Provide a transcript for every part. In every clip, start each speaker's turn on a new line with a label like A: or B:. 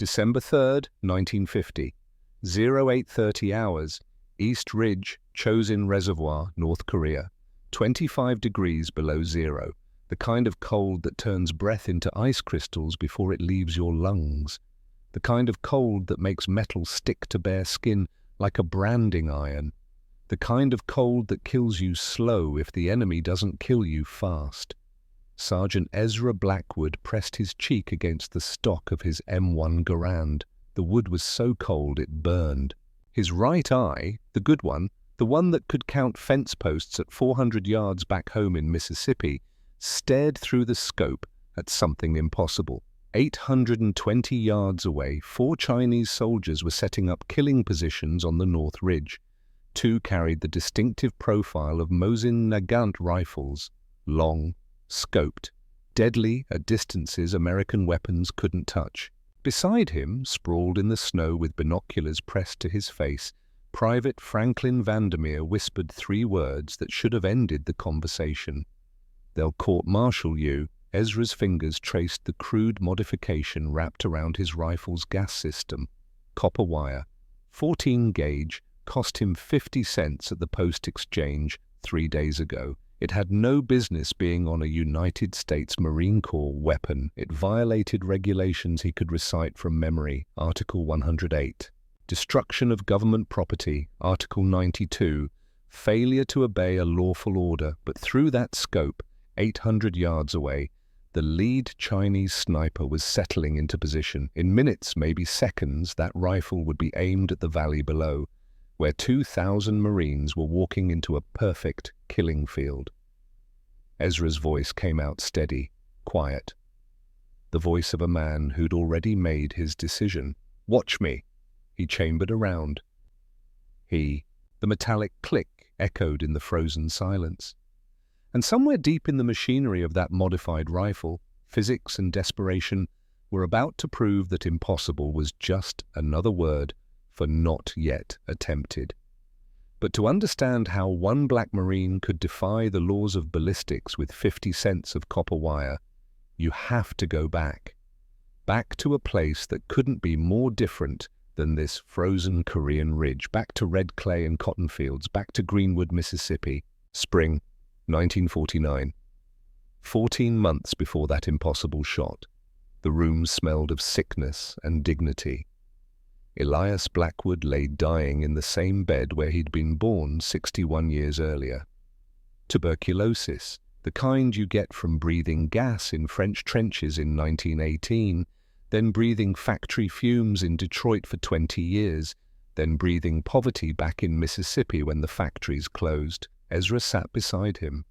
A: December 3rd, 1950, 0830 hours, East Ridge, Chosin Reservoir, North Korea, 25 degrees below zero, the kind of cold that turns breath into ice crystals before it leaves your lungs, the kind of cold that makes metal stick to bare skin like a branding iron, the kind of cold that kills you slow if the enemy doesn't kill you fast. Sergeant Ezra Blackwood pressed his cheek against the stock of his M1 Garand. The wood was so cold it burned. His right eye, the good one, the one that could count fence posts at 400 yards back home in Mississippi, stared through the scope at something impossible. 820 yards away, 4 Chinese soldiers were setting up killing positions on the North Ridge. 2 carried the distinctive profile of Mosin Nagant rifles, long, scoped, deadly at distances American weapons couldn't touch. Beside him, sprawled in the snow with binoculars pressed to his face, Private Franklin Vandermeer whispered 3 words that should have ended the conversation. "They'll court-martial you." Ezra's fingers traced the crude modification wrapped around his rifle's gas system. Copper wire, 14 gauge, cost him 50 cents at the post exchange 3 days ago. It had no business being on a United States Marine Corps weapon. It violated regulations he could recite from memory. Article 108. Destruction of government property. Article 92. Failure to obey a lawful order. But through that scope, 800 yards away, the lead Chinese sniper was settling into position. In minutes, maybe seconds, that rifle would be aimed at the valley below, where 2,000 Marines were walking into a perfect killing field. Ezra's voice came out steady, quiet. The voice of a man who'd already made his decision. "Watch me." He chambered around. The metallic click echoed in the frozen silence. And somewhere deep in the machinery of that modified rifle, physics and desperation were about to prove that impossible was just another word for not yet attempted. But to understand how one black Marine could defy the laws of ballistics with 50 cents of copper wire, you have to go back to a place that couldn't be more different than this frozen Korean ridge, back to red clay and cotton fields, back to Greenwood, Mississippi, spring 1949. 14 months before that impossible shot, the room smelled of sickness and dignity. Elias Blackwood lay dying in the same bed where he'd been born 61 years earlier. Tuberculosis, the kind you get from breathing gas in French trenches in 1918, then breathing factory fumes in Detroit for 20 years, then breathing poverty back in Mississippi when the factories closed. Ezra sat beside him,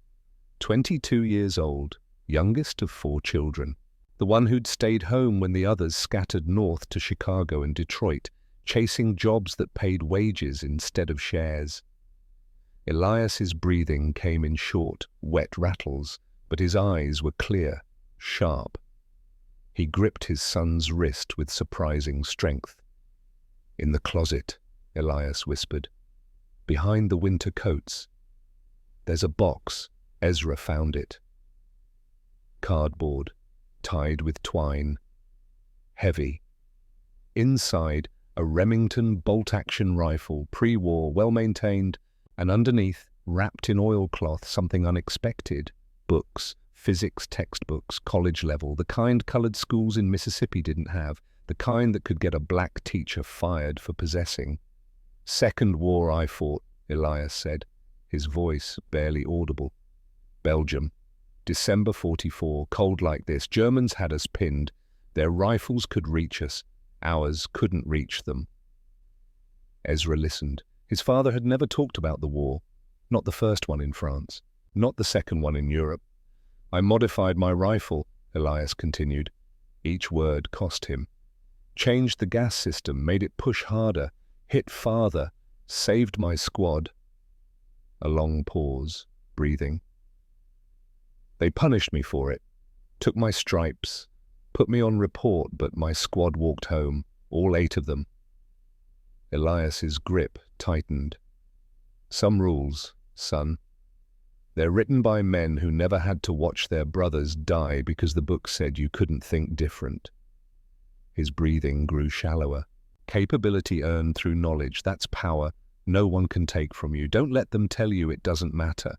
A: 22 years old, youngest of 4 children. The one who'd stayed home when the others scattered north to Chicago and Detroit, chasing jobs that paid wages instead of shares. Elias's breathing came in short, wet rattles, but his eyes were clear, sharp. He gripped his son's wrist with surprising strength. "In the closet," Elias whispered. "Behind the winter coats. There's a box." Ezra found it. Cardboard, tied with twine. Heavy. Inside, a Remington bolt-action rifle, pre-war, well-maintained, and underneath, wrapped in oilcloth, something unexpected. Books, physics textbooks, college level, the kind colored schools in Mississippi didn't have, the kind that could get a black teacher fired for possessing. "Second war I fought," Elias said, his voice barely audible. "Belgium. December 44, cold like this. Germans had us pinned. Their rifles could reach us. Ours couldn't reach them." Ezra listened. His father had never talked about the war. Not the first one in France. Not the second one in Europe. "I modified my rifle," Elias continued. Each word cost him. "Changed the gas system, made it push harder, hit farther, saved my squad." A long pause, breathing. "They punished me for it. Took my stripes. Put me on report, but my squad walked home, all 8 of them." Elias's grip tightened. "Some rules, son. They're written by men who never had to watch their brothers die because the book said you couldn't think different." His breathing grew shallower. Capability earned through knowledge, that's power no one can take from you. Don't let them tell you it doesn't matter.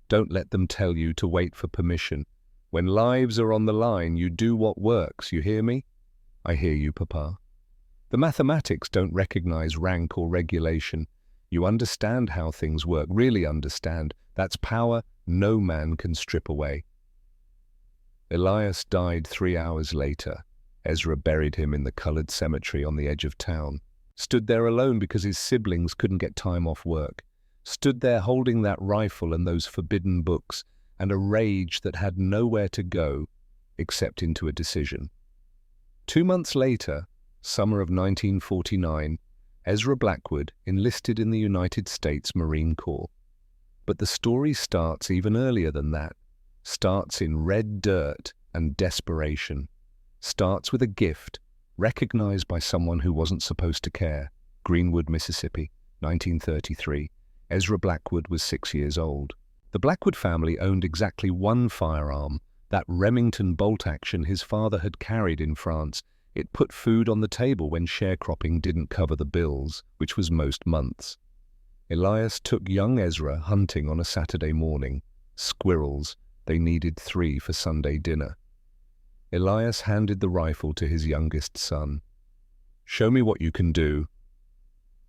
A: Don't let them tell you to wait for permission. When lives are on the line, you do what works, you hear me? I hear you, Papa. The mathematics don't recognize rank or regulation. You understand how things work, really understand. That's power no man can strip away. Elias died 3 hours later. Ezra buried him in the colored cemetery on the edge of town. Stood there alone because his siblings couldn't get time off work. Stood there holding that rifle and those forbidden books and a rage that had nowhere to go except into a decision. 2 months later, summer of 1949, Ezra Blackwood enlisted in the United States Marine Corps. But the story starts even earlier than that. Starts in red dirt and desperation. Starts with a gift, recognized by someone who wasn't supposed to care. Greenwood, Mississippi, 1933. Ezra Blackwood was 6 years old. The Blackwood family owned exactly one firearm, that Remington bolt-action his father had carried in France. It put food on the table when sharecropping didn't cover the bills, which was most months. Elias took young Ezra hunting on a Saturday morning. Squirrels. They needed 3 for Sunday dinner. Elias handed the rifle to his youngest son. "Show me what you can do."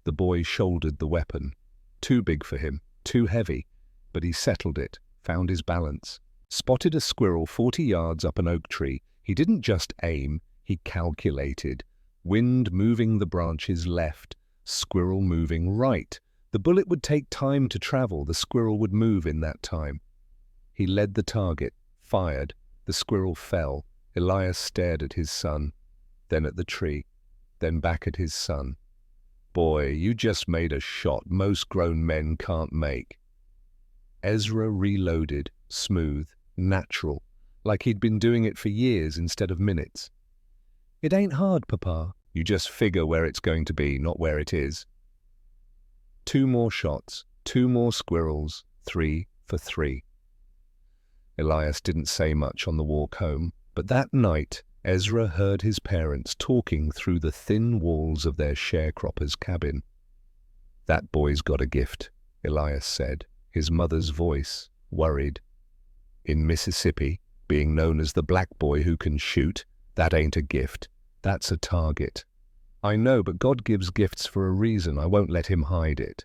A: The boy shouldered the weapon. Too big for him, too heavy, but he settled it, found his balance. Spotted a squirrel 40 yards up an oak tree. He didn't just aim, he calculated. Wind moving the branches left, squirrel moving right. The bullet would take time to travel, the squirrel would move in that time. He led the target, fired, the squirrel fell. Elias stared at his son, then at the tree, then back at his son. "Boy, you just made a shot most grown men can't make." Ezra reloaded, smooth, natural, like he'd been doing it for years instead of minutes. "It ain't hard, Papa. You just figure where it's going to be, not where it is." 2 more shots, 2 more squirrels, 3 for 3. Elias didn't say much on the walk home, but that night Ezra heard his parents talking through the thin walls of their sharecropper's cabin. "That boy's got a gift," Elias said, his mother's voice worried. "In Mississippi, being known as the black boy who can shoot, that ain't a gift, that's a target." "I know, but God gives gifts for a reason. I won't let him hide it."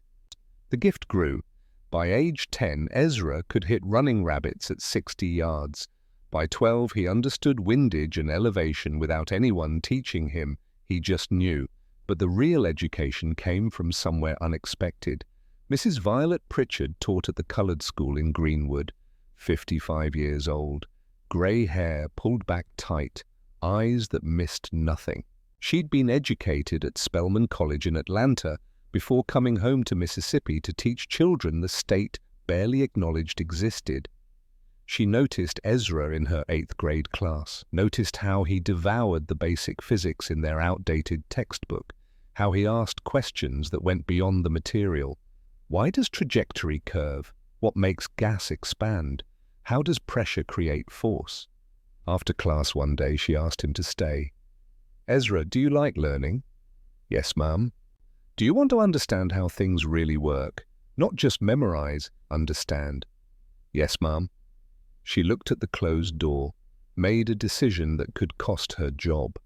A: The gift grew. By age 10, Ezra could hit running rabbits at 60 yards. By 12, he understood windage and elevation without anyone teaching him. He just knew. But the real education came from somewhere unexpected. Mrs. Violet Pritchard taught at the colored school in Greenwood, 55 years old. Gray hair pulled back tight, eyes that missed nothing. She'd been educated at Spelman College in Atlanta before coming home to Mississippi to teach children the state barely acknowledged existed. She noticed Ezra in her 8th grade class, noticed how he devoured the basic physics in their outdated textbook, how he asked questions that went beyond the material. Why does trajectory curve? What makes gas expand? How does pressure create force? After class one day, she asked him to stay. "Ezra, do you like learning?" "Yes, Ma'am." "Do you want to understand how things really work? Not just memorize, understand." "Yes, Ma'am." She looked at the closed door, made a decision that could cost her job.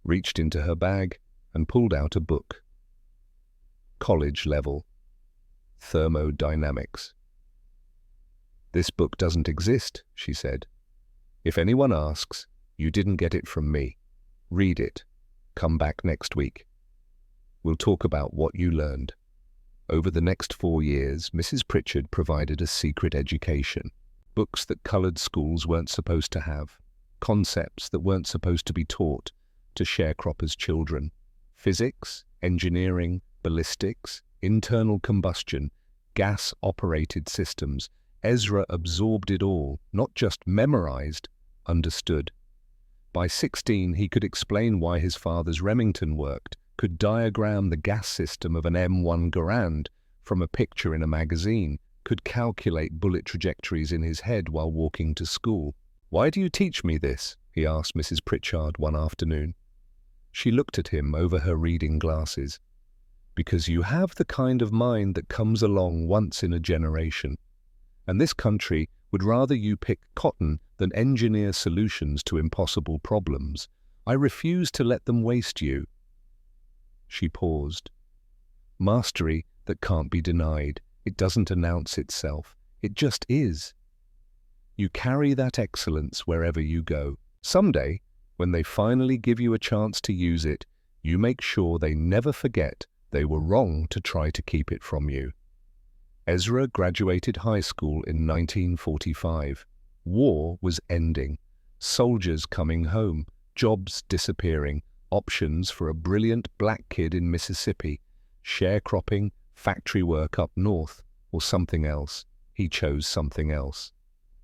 A: Reached into her bag and pulled out a book. College level. Thermodynamics. "This book doesn't exist," she said. "If anyone asks, you didn't get it from me. Read it. Come back next week. We'll talk about what you learned." Over the next 4 years, Mrs. Pritchard provided a secret education. Books that colored schools weren't supposed to have. Concepts that weren't supposed to be taught to sharecroppers' children. Physics, engineering, ballistics, internal combustion, gas-operated systems. Ezra absorbed it all, not just memorized, understood. By 16, he could explain why his father's Remington worked, could diagram the gas system of an M1 Garand from a picture in a magazine, could calculate bullet trajectories in his head while walking to school. "Why do you teach me this?" he asked Mrs. Pritchard one afternoon. She looked at him over her reading glasses. Because you have the kind of mind that comes along once in a generation. And this country would rather you pick cotton than engineer solutions to impossible problems. I refuse to let them waste you. She paused. Mastery that can't be denied. It doesn't announce itself. It just is. You carry that excellence wherever you go. Someday, when they finally give you a chance to use it, you make sure they never forget they were wrong to try to keep it from you. Ezra graduated high school in 1945. War was ending. Soldiers coming home, jobs disappearing, options for a brilliant black kid in Mississippi, sharecropping, factory work up north, or something else. He chose something else.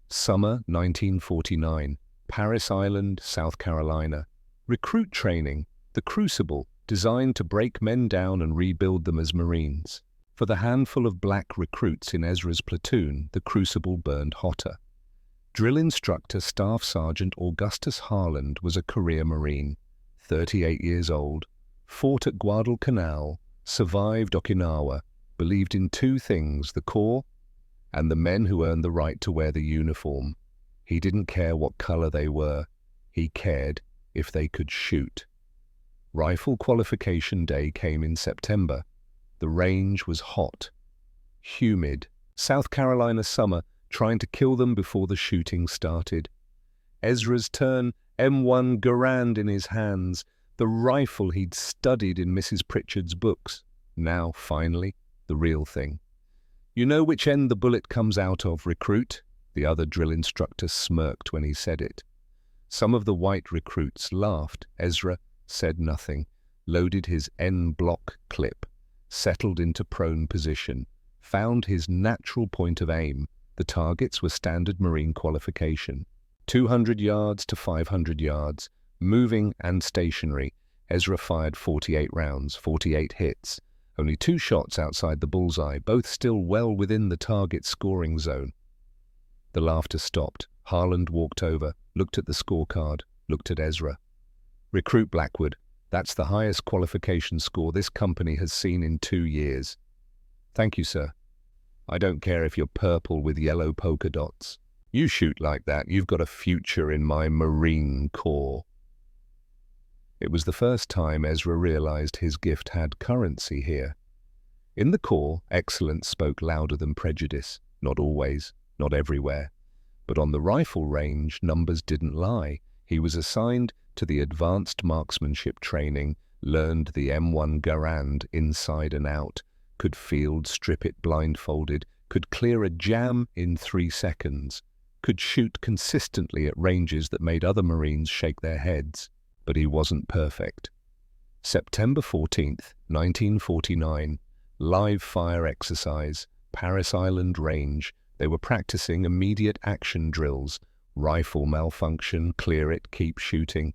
A: Summer 1949, Paris Island, South Carolina. Recruit training, the crucible, designed to break men down and rebuild them as Marines. For the handful of black recruits in Ezra's platoon, the crucible burned hotter. Drill instructor Staff Sergeant Augustus Harland was a career Marine, 38 years old, fought at Guadalcanal, survived Okinawa, believed in two things, the Corps and the men who earned the right to wear the uniform. He didn't care what color they were. He cared if they could shoot. Rifle qualification day came in September. The range was hot, humid, South Carolina summer, trying to kill them before the shooting started. Ezra's turn, M1 Garand in his hands, the rifle he'd studied in Mrs. Pritchard's books. Now, finally, the real thing. You know which end the bullet comes out of, recruit? The other drill instructor smirked when he said it. Some of the white recruits laughed. Ezra said nothing, loaded his N-block clip, settled into prone position, found his natural point of aim. The targets were standard Marine qualification. 200 yards to 500 yards, moving and stationary. Ezra fired 48 rounds, 48 hits. Only 2 shots outside the bullseye, both still well within the target scoring zone. The laughter stopped. Harland walked over, looked at the scorecard, looked at Ezra. Recruit Blackwood, that's the highest qualification score this company has seen in 2 years. Thank you, sir. I don't care if you're purple with yellow polka dots. You shoot like that, you've got a future in my Marine Corps. It was the first time Ezra realized his gift had currency here. In the Corps, excellence spoke louder than prejudice. Not always, not everywhere. But on the rifle range, numbers didn't lie. He was assigned to the advanced marksmanship training, learned the M1 Garand inside and out, could field strip it blindfolded, could clear a jam in 3 seconds, could shoot consistently at ranges that made other Marines shake their heads. But he wasn't perfect. September 14th, 1949, live fire exercise, Paris Island range. They were practicing immediate action drills, rifle malfunction, clear it, keep shooting.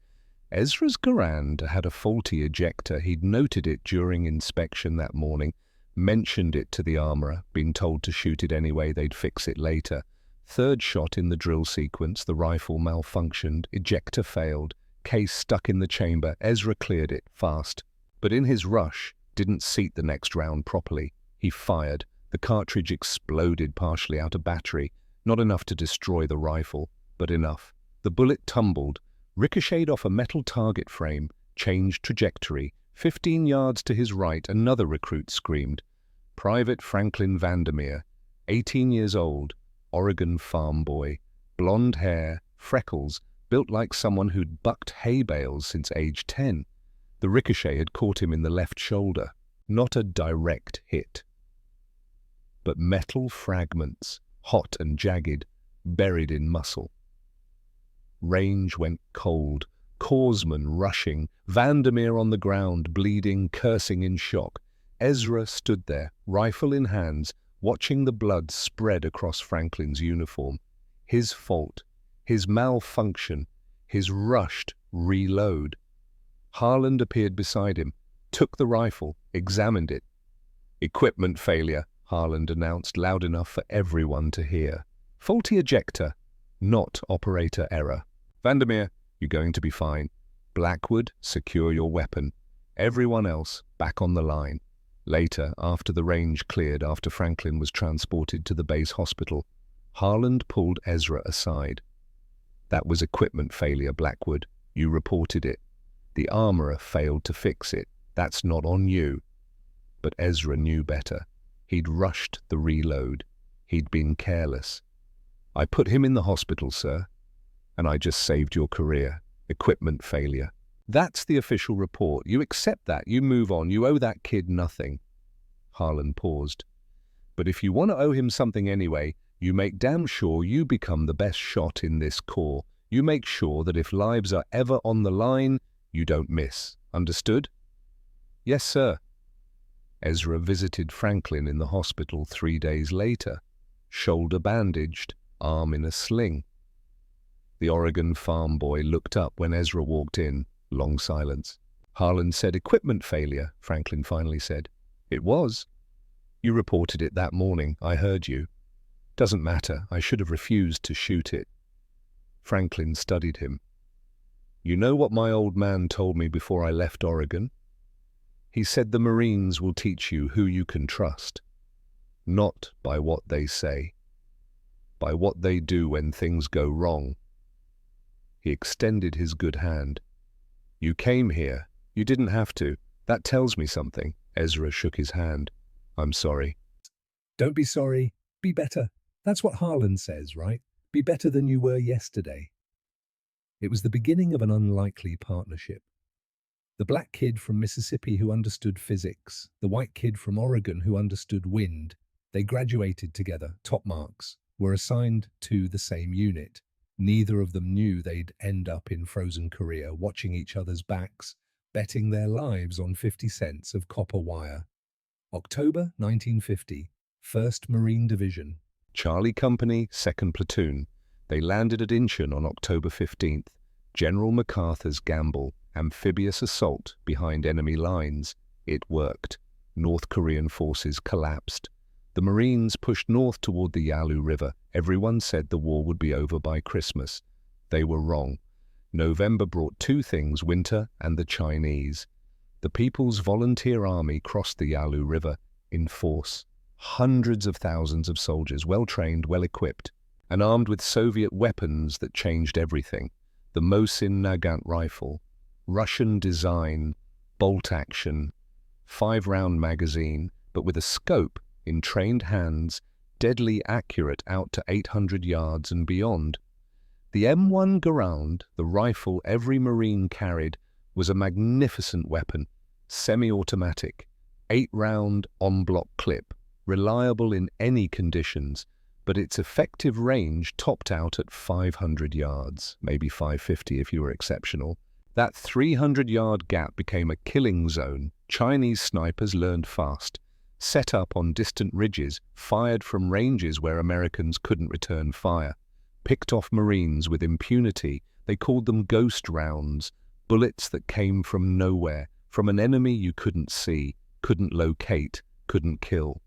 A: Ezra's Garand had a faulty ejector. He'd noted it during inspection that morning, mentioned it to the armorer, been told to shoot it anyway, they'd fix it later. Third shot in the drill sequence, the rifle malfunctioned, ejector failed. Case stuck in the chamber. Ezra cleared it fast, but in his rush didn't seat the next round properly. He fired. The cartridge exploded partially out of battery, not enough to destroy the rifle, but enough. The bullet tumbled, ricocheted off a metal target frame, changed trajectory. 15 yards to his right, another recruit screamed. Private Franklin Vandermeer, 18 years old, Oregon farm boy, blonde hair, freckles, built like someone who'd bucked hay bales since age 10. The ricochet had caught him in the left shoulder. Not a direct hit, but metal fragments, hot and jagged, buried in muscle. Range went cold, corpsman rushing, Vandermeer on the ground, bleeding, cursing in shock. Ezra stood there, rifle in hands, watching the blood spread across Franklin's uniform. His fault. His malfunction, his rushed reload. Harland appeared beside him, took the rifle, examined it. Equipment failure, Harland announced loud enough for everyone to hear. Faulty ejector, not operator error. Vandermeer, you're going to be fine. Blackwood, secure your weapon. Everyone else, back on the line. Later, after the range cleared, after Franklin was transported to the base hospital, Harland pulled Ezra aside. That was equipment failure, Blackwood. You reported it. The armorer failed to fix it. That's not on you. But Ezra knew better. He'd rushed the reload. He'd been careless. I put him in the hospital, sir, and I just saved your career. Equipment failure. That's the official report. You accept that. You move on. You owe that kid nothing. Harlan paused. But if you want to owe him something anyway, you make damn sure you become the best shot in this corps. You make sure that if lives are ever on the line, you don't miss. Understood? Yes, sir. Ezra visited Franklin in the hospital 3 days later, shoulder bandaged, arm in a sling. The Oregon farm boy looked up when Ezra walked in. Long silence. Harlan said, equipment failure, Franklin finally said. It was. You reported it that morning. I heard you. Doesn't matter. I should have refused to shoot it. Franklin studied him. You know what my old man told me before I left Oregon? He said the Marines will teach you who you can trust. Not by what they say. By what they do when things go wrong. He extended his good hand. You came here. You didn't have to. That tells me something. Ezra shook his hand. I'm sorry.
B: Don't be sorry. Be better. That's what Harlan says, right? Be better than you were yesterday. It was the beginning of an unlikely partnership. The black kid from Mississippi who understood physics, the white kid from Oregon who understood wind. They graduated together, top marks, were assigned to the same unit. Neither of them knew they'd end up in frozen Korea, watching each other's backs, betting their lives on 50 cents of copper wire. October 1950, 1st Marine Division.
A: Charlie Company, 2nd Platoon. They landed at Incheon on October 15th. General MacArthur's gamble, amphibious assault behind enemy lines. It worked. North Korean forces collapsed. The Marines pushed north toward the Yalu River. Everyone said the war would be over by Christmas. They were wrong. November brought two things, winter and the Chinese. The People's Volunteer Army crossed the Yalu River in force. Hundreds of thousands of soldiers, well-trained, well-equipped, and armed with Soviet weapons that changed everything. The Mosin Nagant rifle, Russian design, bolt action, 5-round magazine, but with a scope in trained hands, deadly accurate out to 800 yards and beyond. The M1 Garand, the rifle every Marine carried, was a magnificent weapon, semi-automatic, 8-round en-bloc clip, reliable in any conditions, but its effective range topped out at 500 yards, maybe 550 if you were exceptional. That 300-yard gap became a killing zone. Chinese snipers learned fast. Set up on distant ridges, fired from ranges where Americans couldn't return fire. Picked off Marines with impunity. They called them ghost rounds, bullets that came from nowhere, from an enemy you couldn't see, couldn't locate, couldn't kill.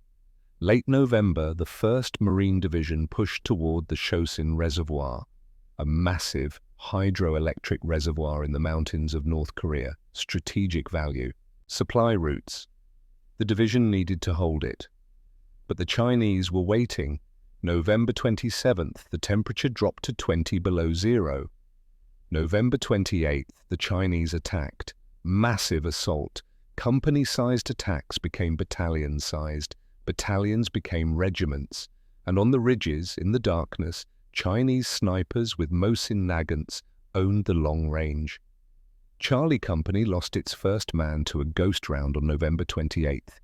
A: Late November, the 1st Marine Division pushed toward the Chosin Reservoir, a massive hydroelectric reservoir in the mountains of North Korea. Strategic value. Supply routes. The division needed to hold it. But the Chinese were waiting. November 27th, the temperature dropped to 20 below zero. November 28th, the Chinese attacked. Massive assault. Company-sized attacks became battalion-sized. Battalions became regiments. And on the ridges, in the darkness, Chinese snipers with Mosin Nagants owned the long range. Charlie Company lost its first man to a ghost round on November 28th.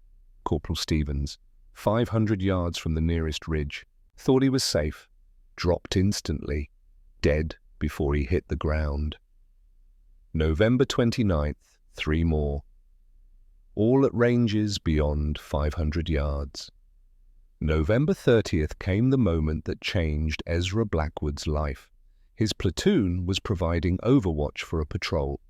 A: Corporal Stevens, 500 yards from the nearest ridge, thought he was safe, dropped instantly, dead before he hit the ground. November 29th, 3 more. All at ranges beyond 500 yards. November 30th came the moment that changed Ezra Blackwood's life. His platoon was providing overwatch for a patrol.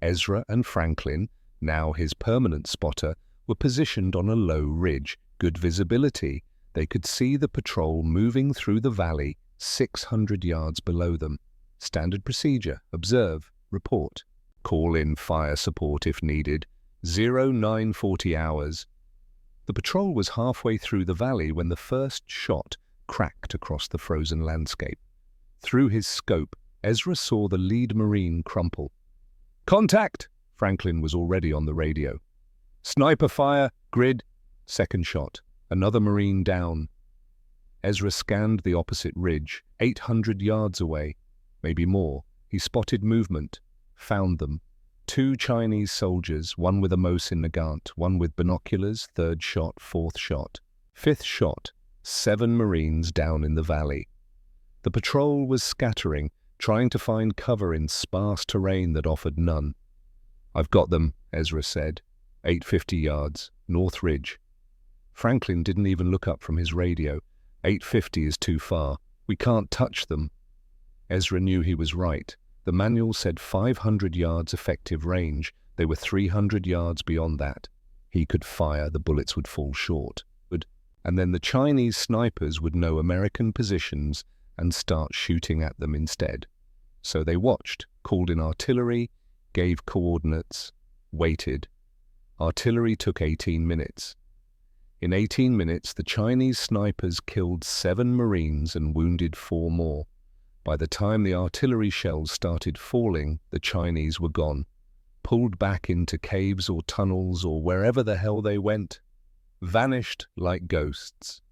A: Ezra and Franklin, now his permanent spotter, were positioned on a low ridge, good visibility. They could see the patrol moving through the valley 600 yards below them. Standard procedure, observe, report. Call in fire support if needed. 0940 hours. The patrol was halfway through the valley when the first shot cracked across the frozen landscape. Through his scope, Ezra saw the lead Marine crumple. "Contact!" Franklin was already on the radio. "Sniper fire, grid." Second shot. Another Marine down. Ezra scanned the opposite ridge, 800 yards away. Maybe more. He spotted movement. Found them. 2 Chinese soldiers, one with a Mosin Nagant, one with binoculars. Third shot, fourth shot. Fifth shot. 7 Marines down in the valley. The patrol was scattering, trying to find cover in sparse terrain that offered none. "I've got them," Ezra said. 850 yards, North Ridge. Franklin didn't even look up from his radio. 850 is too far. We can't touch them. Ezra knew he was right. The manual said 500 yards effective range. They were 300 yards beyond that. He could fire, the bullets would fall short. And then the Chinese snipers would know American positions and start shooting at them instead. So they watched, called in artillery, gave coordinates, waited. Artillery took 18 minutes. In 18 minutes, the Chinese snipers killed 7 Marines and wounded 4 more. By the time the artillery shells started falling, the Chinese were gone, pulled back into caves or tunnels or wherever the hell they went, vanished like ghosts.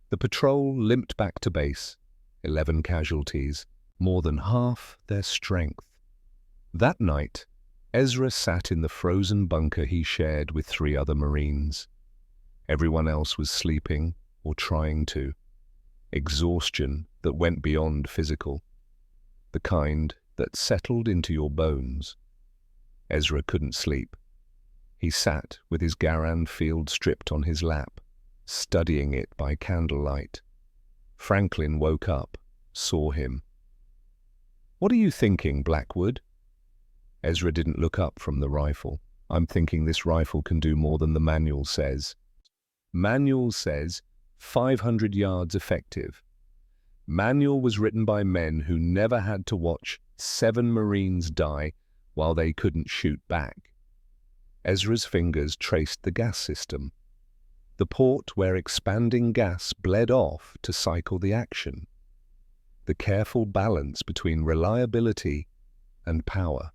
A: The patrol limped back to base. 11 casualties, more than half their strength. That night, Ezra sat in the frozen bunker he shared with 3 other Marines. Everyone else was sleeping or trying to. Exhaustion that went beyond physical. The kind that settled into your bones. Ezra couldn't sleep. He sat with his Garand field stripped on his lap, studying it by candlelight. Franklin woke up, saw him. "What are you thinking, Blackwood?" Ezra didn't look up from the rifle. "I'm thinking this rifle can do more than the manual says." Manual says 500 yards effective. Manual was written by men who never had to watch 7 Marines die while they couldn't shoot back. Ezra's fingers traced the gas system, the port where expanding gas bled off to cycle the action, the careful balance between reliability and power.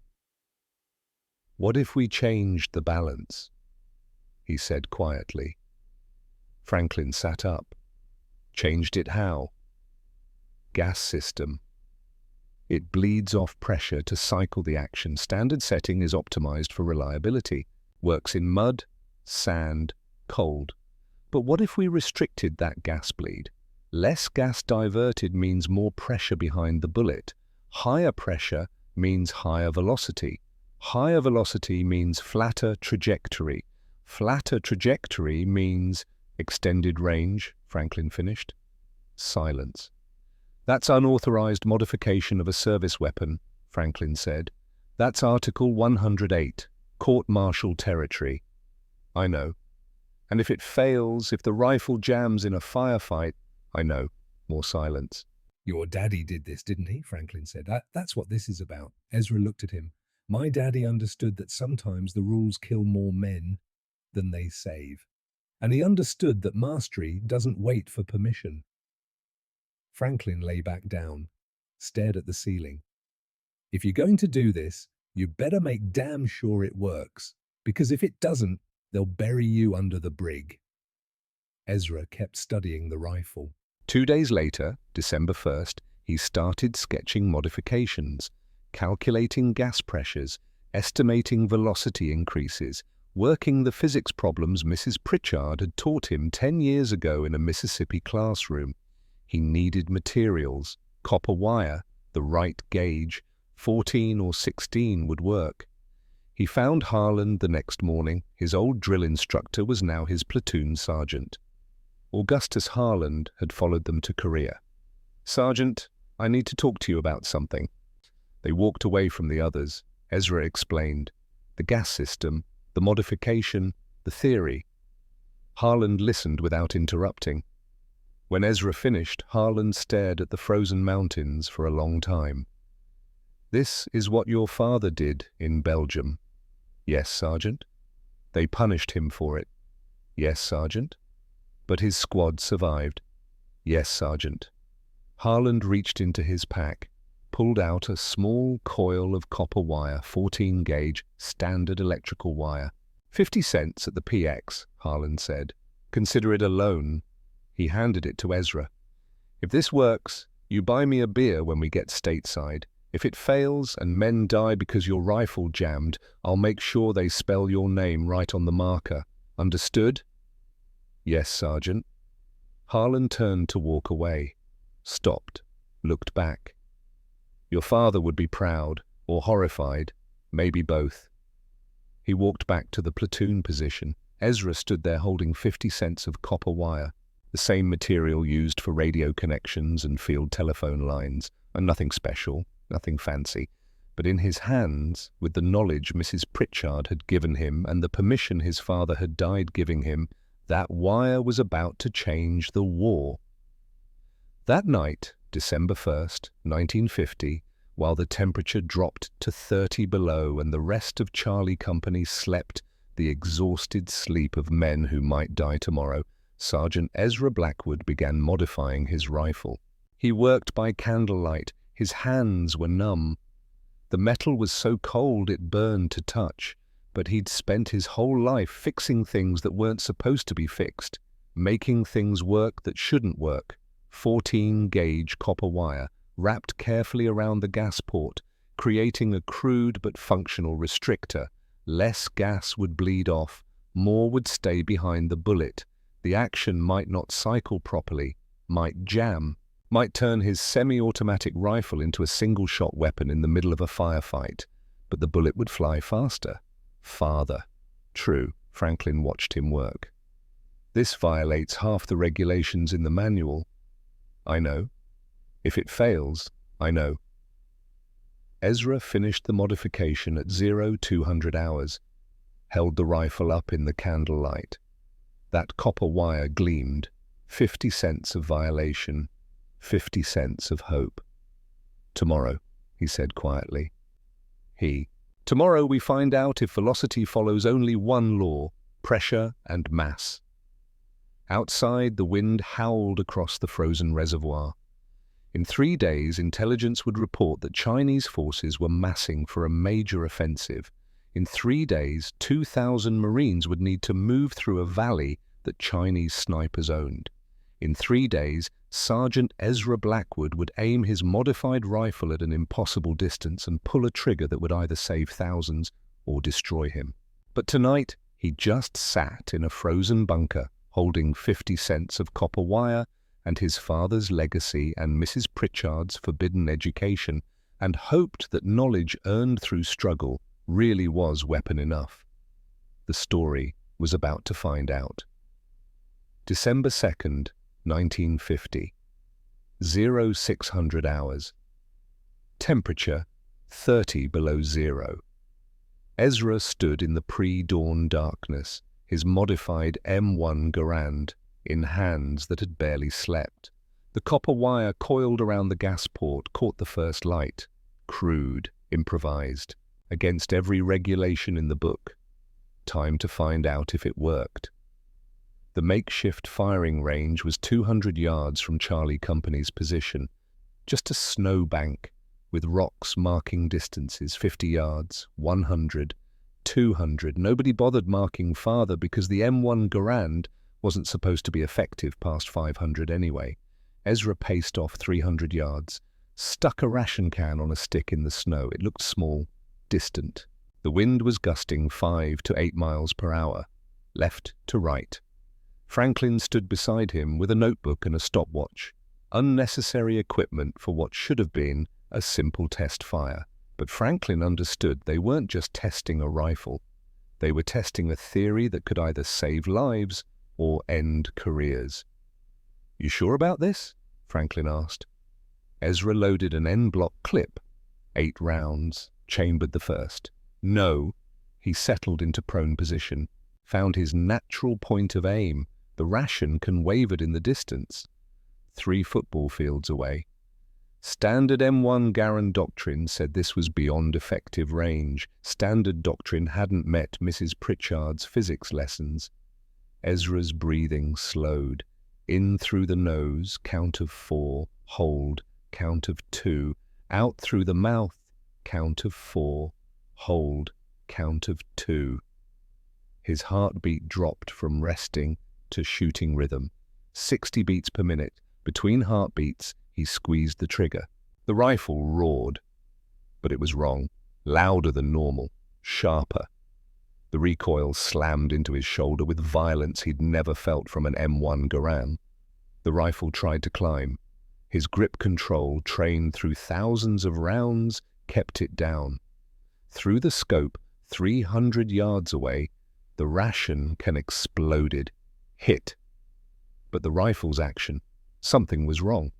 A: "What if we changed the balance?" he said quietly. Franklin sat up. "Changed it how?" "Gas system. It bleeds off pressure to cycle the action. Standard setting is optimized for reliability. Works in mud, sand, cold. But what if we restricted that gas bleed? Less gas diverted means more pressure behind the bullet. Higher pressure means higher velocity. Higher velocity means flatter trajectory. Flatter trajectory means extended range," Franklin finished. Silence. "That's unauthorized modification of a service weapon," Franklin said. "That's Article 108, court-martial territory." "I know. And if it fails, if the rifle jams in a firefight..." "I know." More silence.
B: "Your daddy did this, didn't he?" Franklin said. That's what this is about. Ezra looked at him. "My daddy understood that sometimes the rules kill more men than they save. And he understood that mastery doesn't wait for permission." Franklin lay back down, stared at the ceiling. "If you're going to do this, you better make damn sure it works, because if it doesn't, they'll bury you under the brig." Ezra kept studying the rifle.
A: 2 days later, December 1st, he started sketching modifications, calculating gas pressures, estimating velocity increases, working the physics problems Mrs. Pritchard had taught him 10 years ago in a Mississippi classroom. He needed materials, copper wire, the right gauge, 14 or 16 would work. He found Harland the next morning. His old drill instructor was now his platoon sergeant. Augustus Harland had followed them to Korea. "Sergeant, I need to talk to you about something." They walked away from the others. Ezra explained. The gas system, the modification, the theory. Harland listened without interrupting. When Ezra finished, Harland stared at the frozen mountains for a long time. "This is what your father did in Belgium." "Yes, Sergeant." "They punished him for it." "Yes, Sergeant." "But his squad survived." "Yes, Sergeant." Harland reached into his pack, pulled out a small coil of copper wire, 14-gauge, standard electrical wire. 50 cents at the PX, Harland said. "Consider it a loan." He handed it to Ezra. "If this works, you buy me a beer when we get stateside. If it fails and men die because your rifle jammed, I'll make sure they spell your name right on the marker. Understood?" "Yes, Sergeant." Harland turned to walk away, stopped, looked back. "Your father would be proud, or horrified, maybe both." He walked back to the platoon position. Ezra stood there holding 50 cents of copper wire, the same material used for radio connections and field telephone lines, and nothing special, nothing fancy. But in his hands, with the knowledge Mrs. Pritchard had given him and the permission his father had died giving him, that wire was about to change the war. That night, December 1st, 1950, while the temperature dropped to 30 below and the rest of Charlie Company slept the exhausted sleep of men who might die tomorrow, Sergeant Ezra Blackwood began modifying his rifle. He worked by candlelight. His hands were numb. The metal was so cold it burned to touch, but he'd spent his whole life fixing things that weren't supposed to be fixed, making things work that shouldn't work. 14-gauge copper wire, wrapped carefully around the gas port, creating a crude but functional restrictor. Less gas would bleed off, more would stay behind the bullet. The action might not cycle properly, might jam, might turn his semi-automatic rifle into a single-shot weapon in the middle of a firefight. But the bullet would fly faster, farther. True, Franklin watched him work. "This violates half the regulations in the manual." "I know. If it fails, I know." Ezra finished the modification at 0200 hours, held the rifle up in the candlelight. That copper wire gleamed. 50 cents of violation, 50 cents of hope. "Tomorrow," he said quietly. Tomorrow we find out if velocity follows only one law, pressure and mass." Outside, the wind howled across the frozen reservoir. In 3 days, intelligence would report that Chinese forces were massing for a major offensive. In 3 days, 2,000 Marines would need to move through a valley that Chinese snipers owned. In 3 days, Sergeant Ezra Blackwood would aim his modified rifle at an impossible distance and pull a trigger that would either save thousands or destroy him. But tonight, he just sat in a frozen bunker, holding 50 cents of copper wire and his father's legacy and Mrs. Pritchard's forbidden education, and hoped that knowledge earned through struggle really was weapon enough. The story was about to find out. December 2nd, 1950. 0600 hours. Temperature 30 below zero. Ezra stood in the pre-dawn darkness, his modified M1 Garand in hands that had barely slept. The copper wire coiled around the gas port caught the first light, crude, improvised, against every regulation in the book. Time to find out if it worked. The makeshift firing range was 200 yards from Charlie Company's position, just a snowbank with rocks marking distances, 50 yards, 100, 200. Nobody bothered marking farther because the M1 Garand wasn't supposed to be effective past 500 anyway. Ezra paced off 300 yards, stuck a ration can on a stick in the snow. It looked small, distant. The wind was gusting 5 to 8 miles per hour, left to right. Franklin stood beside him with a notebook and a stopwatch, unnecessary equipment for what should have been a simple test fire. But Franklin understood they weren't just testing a rifle. They were testing a theory that could either save lives or end careers. "You sure about this?" Franklin asked. Ezra loaded an en-bloc clip, 8 rounds, chambered the first. "No." He settled into prone position, found his natural point of aim. The ration can wavered in the distance. 3 football fields away. Standard M1 Garand doctrine said this was beyond effective range. Standard doctrine hadn't met Mrs. Pritchard's physics lessons. Ezra's breathing slowed. In through the nose, count of 4, hold, count of 2, out through the mouth, count of 4, hold, count of 2. His heartbeat dropped from resting to shooting rhythm. 60 beats per minute. Between heartbeats, he squeezed the trigger. The rifle roared, but it was wrong. Louder than normal, sharper. The recoil slammed into his shoulder with violence he'd never felt from an M1 Garand. The rifle tried to climb. His grip control, trained through thousands of rounds, kept it down. Through the scope, 300 yards away, the ration can exploded. Hit. But the rifle's action, something was wrong.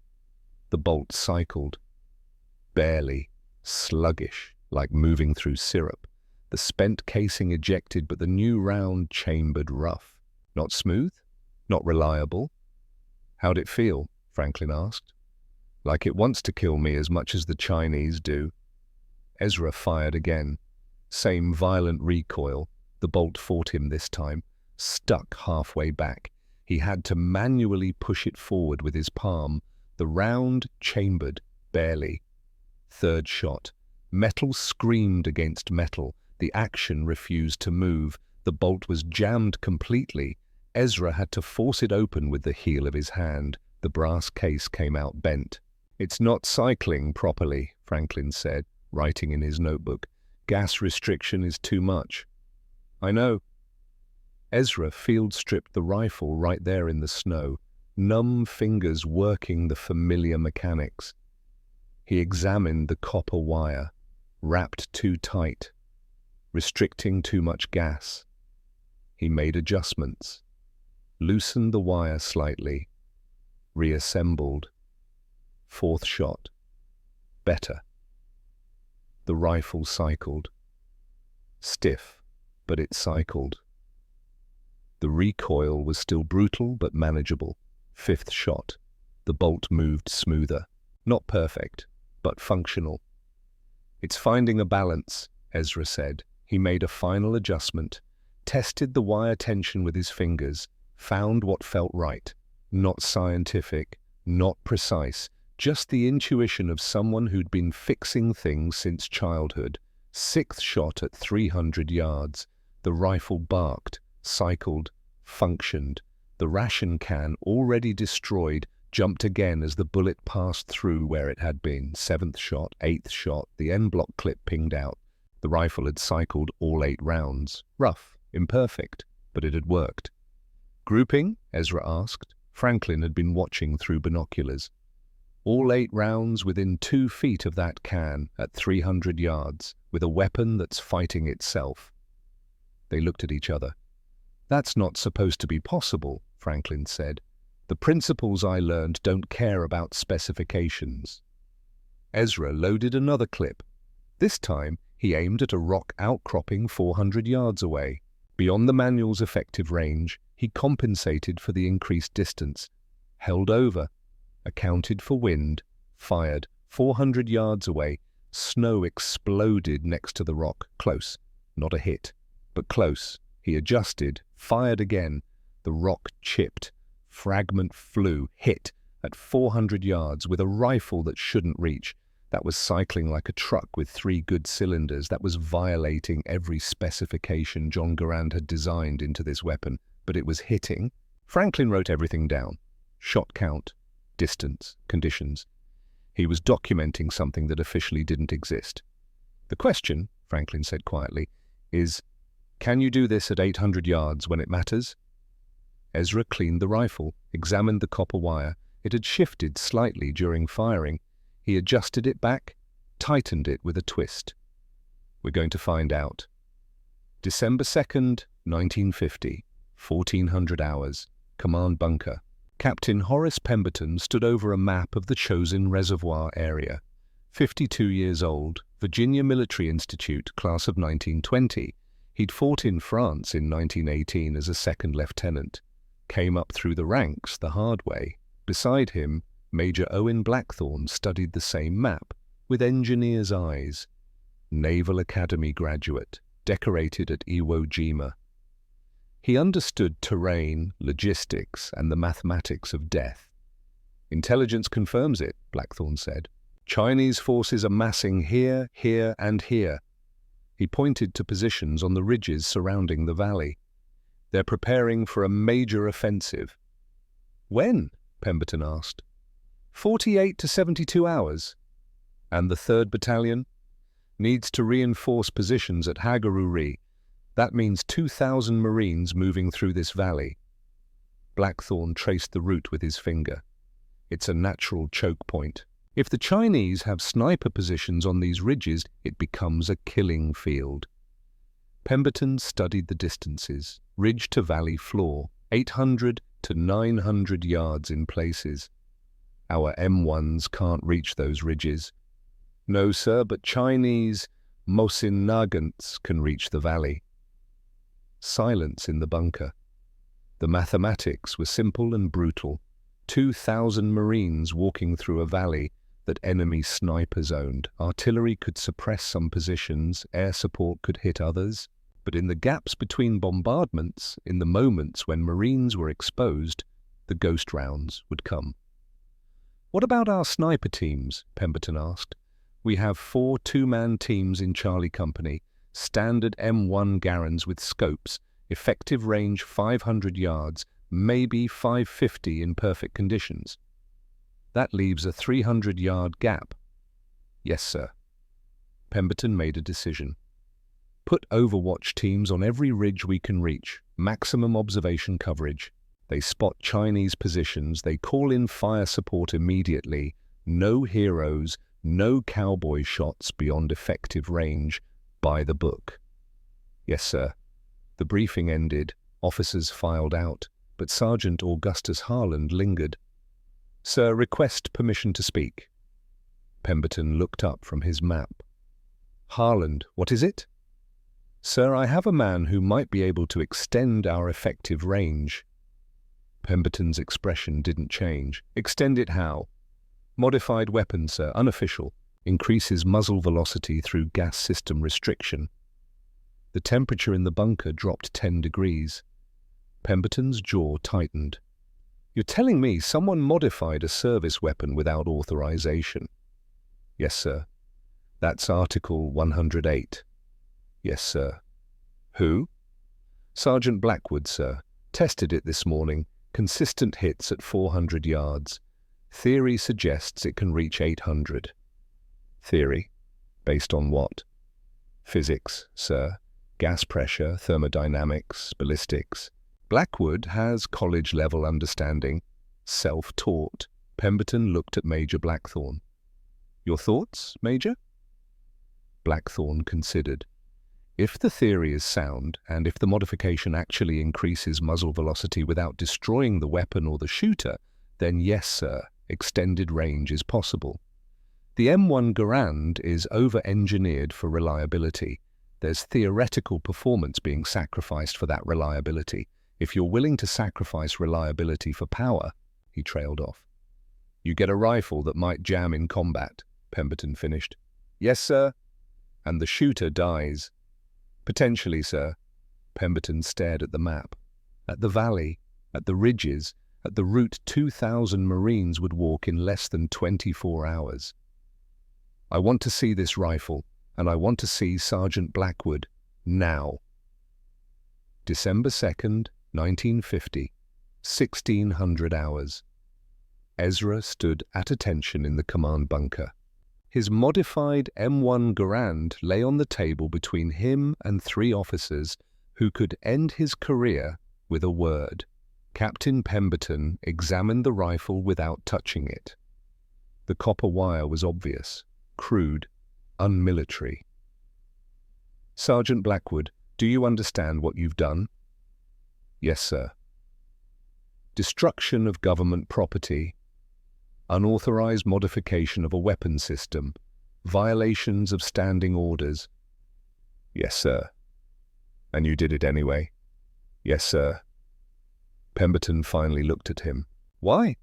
A: The bolt cycled. Barely. Sluggish, like moving through syrup. The spent casing ejected, but the new round chambered rough. Not smooth? Not reliable? How'd it feel? Franklin asked. Like it wants to kill me as much as the Chinese do. Ezra fired again. Same violent recoil. The bolt fought him this time. Stuck halfway back. He had to manually push it forward with his palm. The round chambered, barely. Third shot. Metal screamed against metal. The action refused to move. The bolt was jammed completely. Ezra had to force it open with the heel of his hand. The brass case came out bent. "It's not cycling properly," Franklin said, writing in his notebook. "Gas restriction is too much." "I know." Ezra field-stripped the rifle right there in the snow, numb fingers working the familiar mechanics. He examined the copper wire, wrapped too tight, restricting too much gas. He made adjustments, loosened the wire slightly, reassembled. Fourth shot. Better. The rifle cycled. Stiff, but it cycled. The recoil was still brutal but manageable. Fifth shot. The bolt moved smoother. Not perfect, but functional. "It's finding a balance," Ezra said. He made a final adjustment, tested the wire tension with his fingers, found what felt right. Not scientific, not precise, just the intuition of someone who'd been fixing things since childhood. Sixth shot at 300 yards. The rifle barked, cycled, functioned. The ration can, already destroyed, jumped again as the bullet passed through where it had been. Seventh shot, eighth shot, the en-bloc clip pinged out. The rifle had cycled all 8 rounds. Rough, imperfect, but it had worked. "Grouping?" Ezra asked. Franklin had been watching through binoculars. "All 8 rounds within 2 feet of that can at 300 yards, with a weapon that's fighting itself." They looked at each other. "That's not supposed to be possible," Franklin said. "The principles I learned don't care about specifications." Ezra loaded another clip. This time, he aimed at a rock outcropping 400 yards away. Beyond the manual's effective range, he compensated for the increased distance, held over, accounted for wind, fired 400 yards away. Snow exploded next to the rock. Close. Not a hit, but close. He adjusted, fired again. The rock chipped. Fragment flew, hit, at 400 yards with a rifle that shouldn't reach. That was cycling like a truck with 3 good cylinders. That was violating every specification John Garand had designed into this weapon. But it was hitting. Franklin wrote everything down. Shot count, distance, conditions. He was documenting something that officially didn't exist. "The question," Franklin said quietly, "is, can you do this at 800 yards when it matters?" Ezra cleaned the rifle, examined the copper wire. It had shifted slightly during firing. He adjusted it back, tightened it with a twist. "We're going to find out." December 2nd, 1950, 1400 hours, Command Bunker. Captain Horace Pemberton stood over a map of the chosen reservoir area. 52 years old, Virginia Military Institute, class of 1920. He'd fought in France in 1918 as a second lieutenant. Came up through the ranks the hard way. Beside him, Major Owen Blackthorne studied the same map with engineer's eyes. Naval Academy graduate, decorated at Iwo Jima. He understood terrain, logistics, and the mathematics of death. Intelligence confirms it, Blackthorne said. Chinese forces are massing here, here, and here. He pointed to positions on the ridges surrounding the valley. They're preparing for a major offensive. When? Pemberton asked. 48 to 72 hours. And the 3rd Battalion? Needs to reinforce positions at Hagaruri. That means 2,000 Marines moving through this valley. Blackthorne traced the route with his finger. It's a natural choke point. If the Chinese have sniper positions on these ridges, it becomes a killing field. Pemberton studied the distances, ridge to valley floor, 800 to 900 yards in places. Our M1s can't reach those ridges. No, sir, but Chinese Mosin Nagants can reach the valley. Silence in the bunker. The mathematics were simple and brutal. 2,000 Marines walking through a valley that enemy snipers owned. Artillery could suppress some positions, air support could hit others. But in the gaps between bombardments, in the moments when Marines were exposed, the ghost rounds would come. What about our sniper teams? Pemberton asked. We have 4 two-man teams in Charlie Company, standard M1 Garans with scopes, effective range 500 yards, maybe 550 in perfect conditions. That leaves a 300-yard gap. Yes, sir. Pemberton made a decision. Put overwatch teams on every ridge we can reach, maximum observation coverage. They spot Chinese positions, they call in fire support immediately. No heroes, no cowboy shots beyond effective range. By the book. Yes, sir. The briefing ended, officers filed out, but Sergeant Augustus Harland lingered. Sir, request permission to speak. Pemberton looked up from his map. Harland, what is it? Sir, I have a man who might be able to extend our effective range. Pemberton's expression didn't change. Extend it how? Modified weapon, sir, unofficial. Increases muzzle velocity through gas system restriction. The temperature in the bunker dropped 10 degrees. Pemberton's jaw tightened. You're telling me someone modified a service weapon without authorization? Yes, sir. That's Article 108. Yes, sir. Who? Sergeant Blackwood, sir. Tested it this morning. Consistent hits at 400 yards. Theory suggests it can reach 800. Theory? Based on what? Physics, sir. Gas pressure, thermodynamics, ballistics. Blackwood has college-level understanding. Self-taught. Pemberton looked at Major Blackthorne. Your thoughts, Major? Blackthorne considered. If the theory is sound, and if the modification actually increases muzzle velocity without destroying the weapon or the shooter, then yes, sir, extended range is possible. The M1 Garand is over-engineered for reliability. There's theoretical performance being sacrificed for that reliability. If you're willing to sacrifice reliability for power, he trailed off. You get a rifle that might jam in combat, Pemberton finished. Yes, sir. And the shooter dies. Potentially, sir. Pemberton stared at the map. At the valley, at the ridges, at the route 2,000 Marines would walk in less than 24 hours. I want to see this rifle, and I want to see Sergeant Blackwood, now. December 2nd, 1950, 1600 hours. Ezra stood at attention in the command bunker. His modified M1 Garand lay on the table between him and 3 officers who could end his career with a word. Captain Pemberton examined the rifle without touching it. The copper wire was obvious, crude, unmilitary. Sergeant Blackwood, do you understand what you've done? Yes, sir. Destruction of government property, unauthorized modification of a weapon system, violations of standing orders. Yes, sir. And you did it anyway? Yes, sir. Pemberton finally looked at him. Why?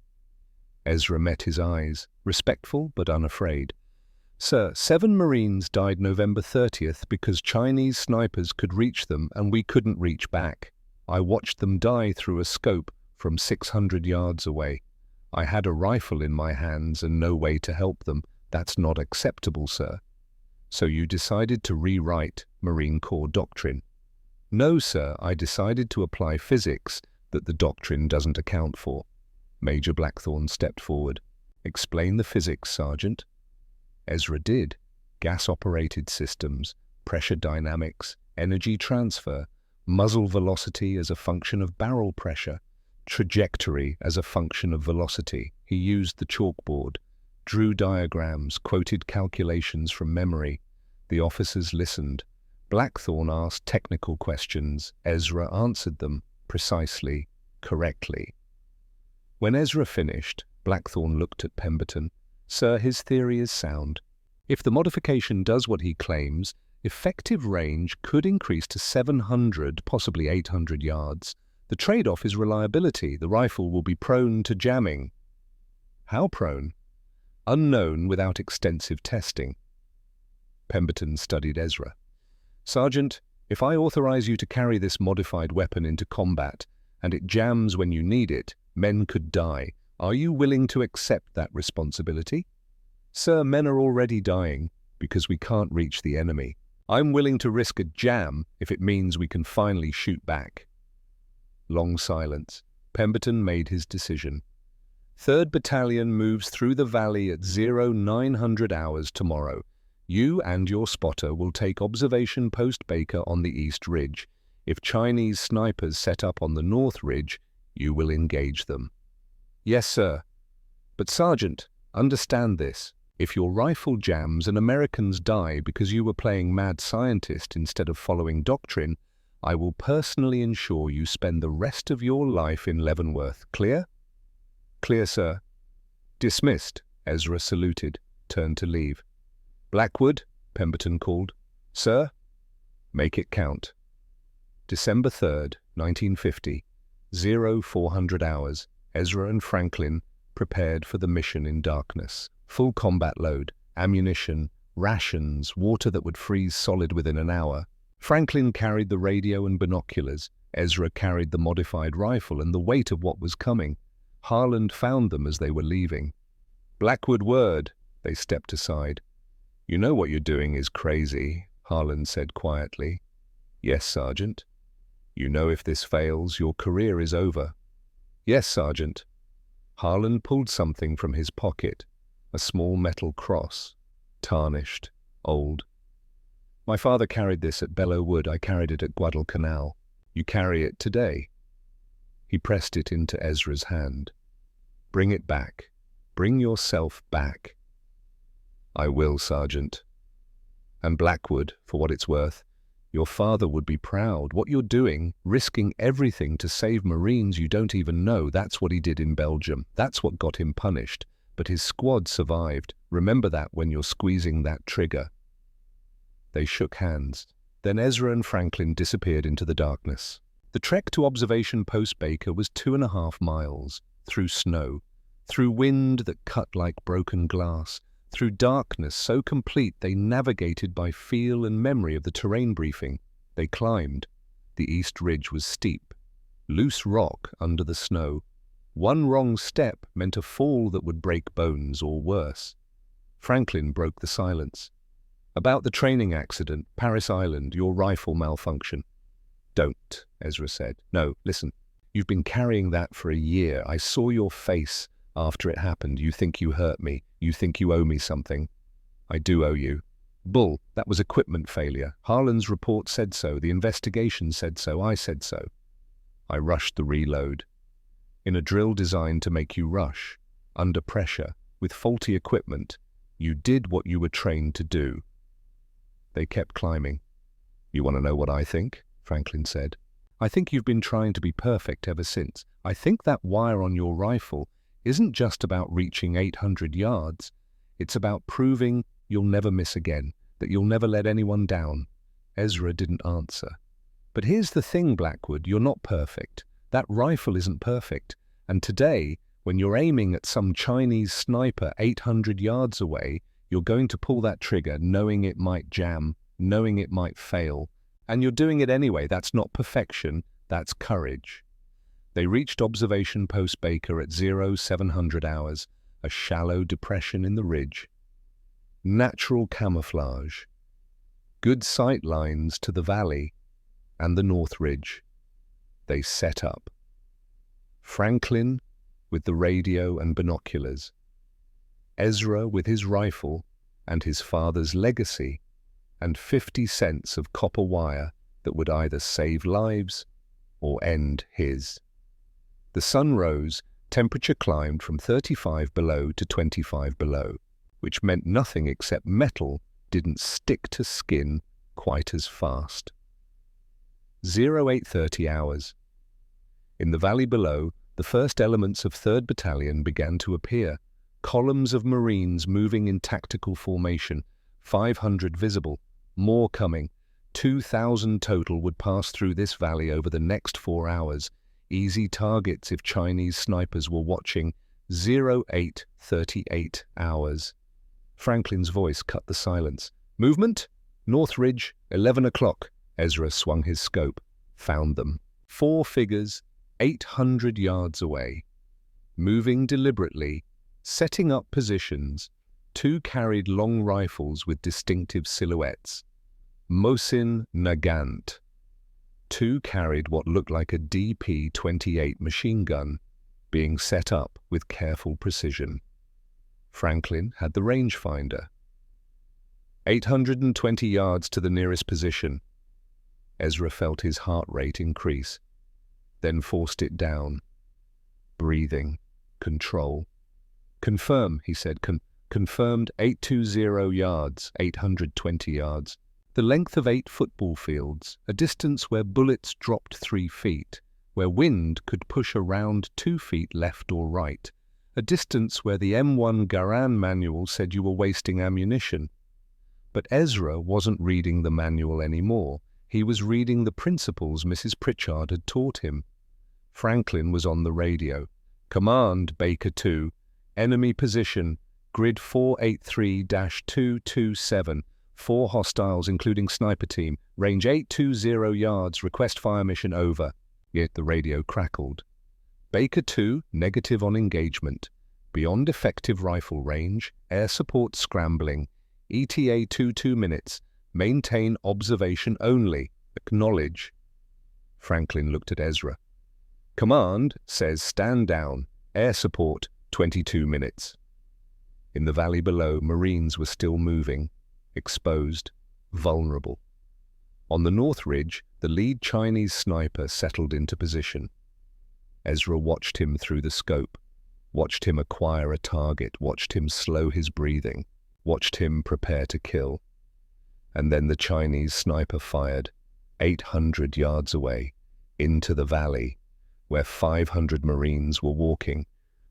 A: Ezra met his eyes, respectful but unafraid. Sir, 7 Marines died November 30th because Chinese snipers could reach them and we couldn't reach back. I watched them die through a scope from 600 yards away. I had a rifle in my hands and no way to help them. That's not acceptable, sir. So you decided to rewrite Marine Corps doctrine? No, sir, I decided to apply physics that the doctrine doesn't account for. Major Blackthorne stepped forward. Explain the physics, Sergeant. Ezra did. Gas-operated systems, pressure dynamics, energy transfer, muzzle velocity as a function of barrel pressure, trajectory as a function of velocity. He used the chalkboard, drew diagrams, quoted calculations from memory. The officers listened. Blackthorne asked technical questions. Ezra answered them precisely, correctly. When Ezra finished, Blackthorne looked at Pemberton. Sir, his theory is sound. If the modification does what he claims, effective range could increase to 700, possibly 800 yards. The trade-off is reliability. The rifle will be prone to jamming. How prone? Unknown without extensive testing. Pemberton studied Ezra. Sergeant, if I authorize you to carry this modified weapon into combat, and it jams when you need it, men could die. Are you willing to accept that responsibility? Sir, men are already dying because we can't reach the enemy. I'm willing to risk a jam if it means we can finally shoot back. Long silence. Pemberton made his decision. 3rd Battalion moves through the valley at 0900 hours tomorrow. You and your spotter will take observation post Baker on the East Ridge. If Chinese snipers set up on the North Ridge, you will engage them. Yes, sir. But Sergeant, understand this. If your rifle jams and Americans die because you were playing mad scientist instead of following doctrine, I will personally ensure you spend the rest of your life in Leavenworth. Clear? Clear, sir. Dismissed. Ezra saluted, turned to leave. Blackwood, Pemberton called. Sir? Make it count. December 3rd, 1950. 0400 hours. Ezra and Franklin prepared for the mission in darkness. Full combat load, ammunition, rations, water that would freeze solid within an hour. Franklin carried the radio and binoculars. Ezra carried the modified rifle and the weight of what was coming. Harland found them as they were leaving. Blackwood word. They stepped aside. You know what you're doing is crazy, Harland said quietly. Yes, Sergeant. You know if this fails, your career is over. Yes, Sergeant. Harland pulled something from his pocket, a small metal cross, tarnished, old. My father carried this at Belleau Wood. I carried it at Guadalcanal. You carry it today. He pressed it into Ezra's hand. Bring it back. Bring yourself back. I will, Sergeant. And Blackwood, for what it's worth, your father would be proud. What you're doing, risking everything to save Marines you don't even know, that's what he did in Belgium. That's what got him punished. But his squad survived. Remember that when you're squeezing that trigger. They shook hands. Then Ezra and Franklin disappeared into the darkness. The trek to Observation Post Baker was 2.5 miles, through snow, through wind that cut like broken glass, through darkness so complete they navigated by feel and memory of the terrain briefing. They climbed. The East Ridge was steep, loose rock under the snow. One wrong step meant a fall that would break bones or worse. Franklin broke the silence. About the training accident, Paris Island, your rifle malfunction. Don't, Ezra said. No, listen. You've been carrying that for a year. I saw your face after it happened. You think you hurt me. You think you owe me something. I do owe you. Bull, that was equipment failure. Harlan's report said so. The investigation said so. I said so. I rushed the reload. In a drill designed to make you rush, under pressure, with faulty equipment, you did what you were trained to do. They kept climbing. You want to know what I think? Franklin said. I think you've been trying to be perfect ever since. I think that wire on your rifle isn't just about reaching 800 yards. It's about proving you'll never miss again, that you'll never let anyone down. Ezra didn't answer. But here's the thing, Blackwood, you're not perfect. That rifle isn't perfect. And today, When you're aiming at some Chinese sniper 800 yards away, you're going to pull that trigger knowing it might jam, knowing it might fail, and you're doing it anyway. That's not perfection, that's courage. They reached observation post Baker at 0700 hours, a shallow depression in the ridge. Natural camouflage. Good sight lines to the valley and the North Ridge. They set up. Franklin with the radio and binoculars. Ezra with his rifle and his father's legacy, and 50 cents of copper wire that would either save lives or end his. The sun rose, temperature climbed from 35 below to 25 below, which meant nothing except metal didn't stick to skin quite as fast. 0830 hours. In the valley below, the first elements of 3rd Battalion began to appear, columns of Marines moving in tactical formation, 500 visible, more coming. 2,000 total would pass through this valley over the next 4 hours, easy targets if Chinese snipers were watching. 0838 hours. Franklin's voice cut the silence. Movement? North Ridge, 11 o'clock. Ezra swung his scope. Found them. 4 figures, 800 yards away. Moving deliberately, setting up positions. 2 carried long rifles with distinctive silhouettes. Mohsin Nagant. 2 carried what looked like a DP-28 machine gun, being set up with careful precision. Franklin had the rangefinder. 820 yards to the nearest position. Ezra felt his heart rate increase, then forced it down. Breathing. Control. Confirm, he said. Confirmed 820 yards, 820 yards. The length of 8 football fields, a distance where bullets dropped 3 feet, where wind could push around 2 feet left or right, a distance where the M1 Garand manual said you were wasting ammunition. But Ezra wasn't reading the manual anymore. He was reading the principles Mrs. Pritchard had taught him. Franklin was on the radio. Command, Baker 2. Enemy position, grid 483-227. 4 hostiles, including sniper team. Range 820 yards. Request fire mission over. Yet the radio crackled. Baker 2, negative on engagement. Beyond effective rifle range. Air support scrambling. ETA 2 minutes. Maintain observation only. Acknowledge. Franklin looked at Ezra. Command says stand down. Air support 22 minutes. In the valley below, Marines were still moving. Exposed, vulnerable. On the North Ridge, the lead Chinese sniper settled into position. Ezra watched him through the scope, watched him acquire a target, watched him slow his breathing, watched him prepare to kill. And then the Chinese sniper fired, 800 yards away, into the valley, where 500 Marines were walking.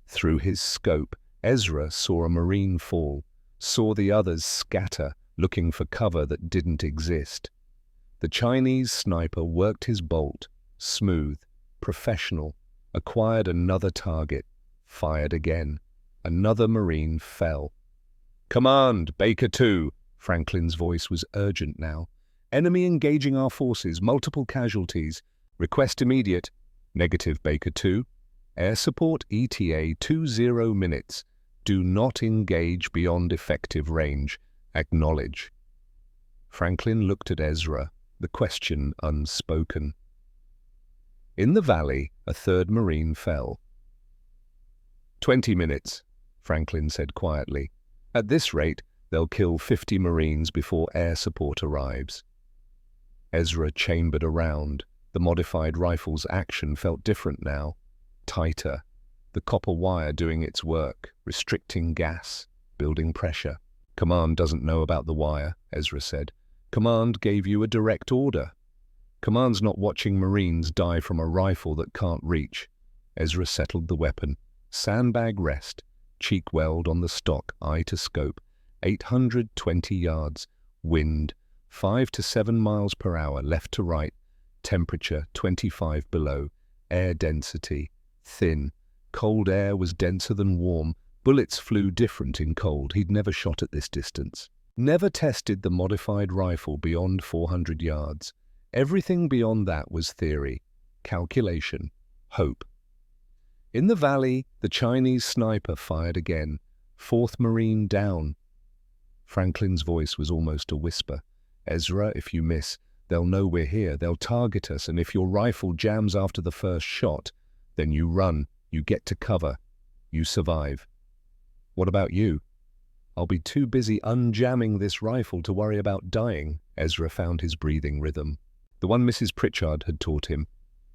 A: Through his scope, Ezra saw a Marine fall, saw the others scatter, looking for cover that didn't exist. The Chinese sniper worked his bolt, smooth, professional, acquired another target, fired again. Another Marine fell. Command, Baker 2. Franklin's voice was urgent now. Enemy engaging our forces, multiple casualties. Request immediate. Negative, Baker 2. Air support ETA 20 minutes. Do not engage beyond effective range. Acknowledge. Franklin looked at Ezra, the question unspoken. In the valley, a 3rd Marine fell. 20 minutes, Franklin said quietly. At this rate, they'll kill 50 Marines before air support arrives. Ezra chambered around. The modified rifle's action felt different now, tighter. The copper wire doing its work, restricting gas, building pressure. Command doesn't know about the wire, Ezra said. Command gave you a direct order. Command's not watching Marines die from a rifle that can't reach. Ezra settled the weapon. Sandbag rest, cheek weld on the stock, eye to scope. 820 yards. Wind, 5 to 7 miles per hour, left to right. Temperature, 25 below. Air density, thin. Cold air was denser than warm. Bullets flew different in cold. He'd never shot at this distance. Never tested the modified rifle beyond 400 yards. Everything beyond that was theory, calculation, hope. In the valley, the Chinese sniper fired again. 4th Marine down. Franklin's voice was almost a whisper. Ezra, if you miss, they'll know we're here. They'll target us, and if your rifle jams after the first shot, then you run, you get to cover, you survive. What about you? I'll be too busy unjamming this rifle to worry about dying. Ezra found his breathing rhythm. The one Mrs. Pritchard had taught him,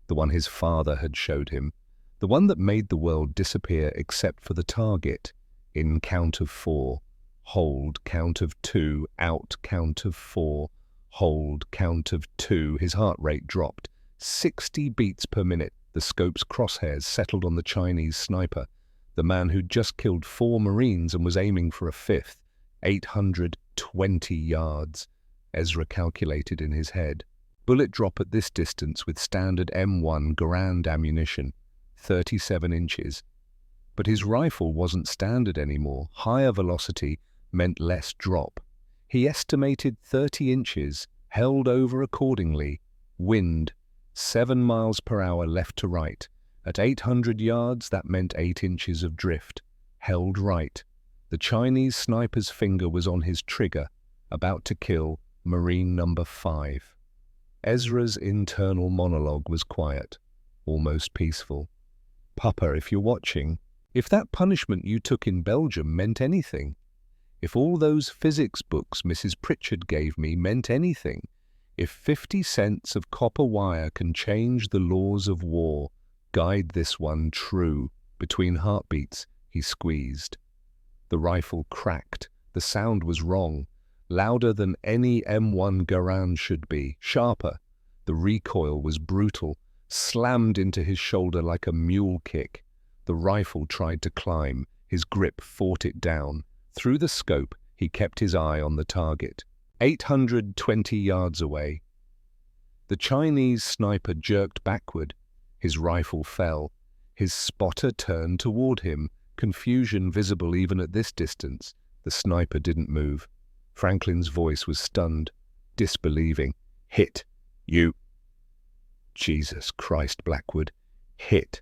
A: the one his father had showed him, the one that made the world disappear except for the target. In count of 4, hold, count of 2, out, count of 4, hold, count of 2. His heart rate dropped. 60 beats per minute. The scope's crosshairs settled on the Chinese sniper, the man who'd just killed 4 Marines and was aiming for a 5th. 820 yards, Ezra calculated in his head. Bullet drop at this distance with standard M1 Garand ammunition, 37 inches. But his rifle wasn't standard anymore. Higher velocity meant less drop. He estimated 30 inches, held over accordingly. Wind, 7 miles per hour left to right. At 800 yards, that meant 8 inches of drift. Held right. The Chinese sniper's finger was on his trigger, about to kill Marine number 5. Ezra's internal monologue was quiet, almost peaceful. Papa, if you're watching, if that punishment you took in Belgium meant anything, if all those physics books Mrs. Pritchard gave me meant anything, if 50 cents of copper wire can change the laws of war, guide this one true. Between heartbeats, he squeezed. The rifle cracked. The sound was wrong. Louder than any M1 Garand should be. Sharper. The recoil was brutal. Slammed into his shoulder like a mule kick. The rifle tried to climb. His grip fought it down. Through the scope, he kept his eye on the target. 820 yards away. The Chinese sniper jerked backward. His rifle fell. His spotter turned toward him, confusion visible even at this distance. The sniper didn't move. Franklin's voice was stunned, disbelieving. Hit. You. Jesus Christ, Blackwood. Hit.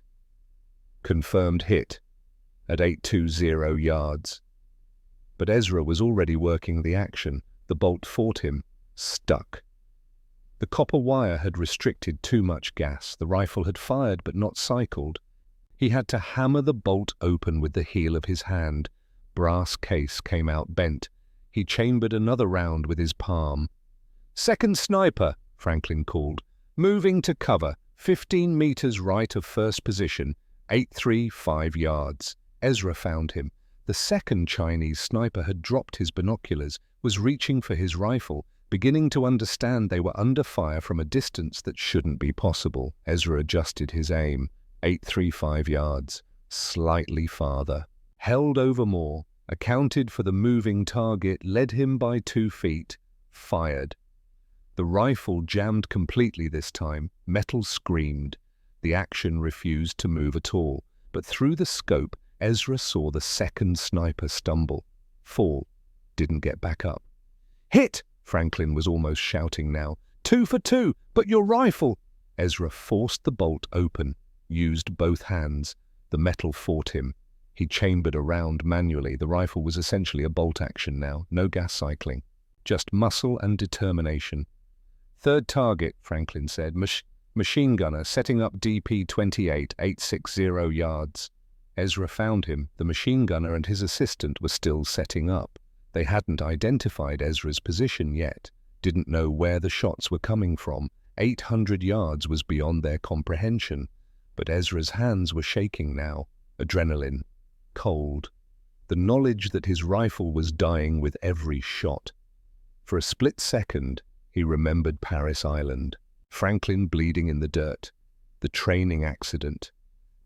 A: Confirmed hit. At 820 yards. But Ezra was already working the action. The bolt fought him. Stuck. The copper wire had restricted too much gas. The rifle had fired but not cycled. He had to hammer the bolt open with the heel of his hand. Brass case came out bent. He chambered another round with his palm. "Second sniper," Franklin called. "Moving to cover, 15 meters right of first position, 835 yards. Ezra found him. The second Chinese sniper had dropped his binoculars, was reaching for his rifle, beginning to understand they were under fire from a distance that shouldn't be possible. Ezra adjusted his aim. 835 yards. Slightly farther. Held over more. Accounted for the moving target, led him by 2 feet. Fired. The rifle jammed completely this time. Metal screamed. The action refused to move at all. But through the scope, Ezra saw the second sniper stumble. Fall. Didn't get back up. "Hit!" Franklin was almost shouting now. 2 for 2, but your rifle!" Ezra forced the bolt open, used both hands. The metal fought him. He chambered a round manually. The rifle was essentially a bolt action now, no gas cycling. Just muscle and determination. "Third target," Franklin said. Machine gunner, setting up DP-28, 860 yards. Ezra found him. The machine gunner and his assistant were still setting up. They hadn't identified Ezra's position yet, didn't know where the shots were coming from. 800 yards was beyond their comprehension. But Ezra's hands were shaking now. Adrenaline. Cold. The knowledge that his rifle was dying with every shot. For a split second, he remembered Paris Island. Franklin bleeding in the dirt. The training accident.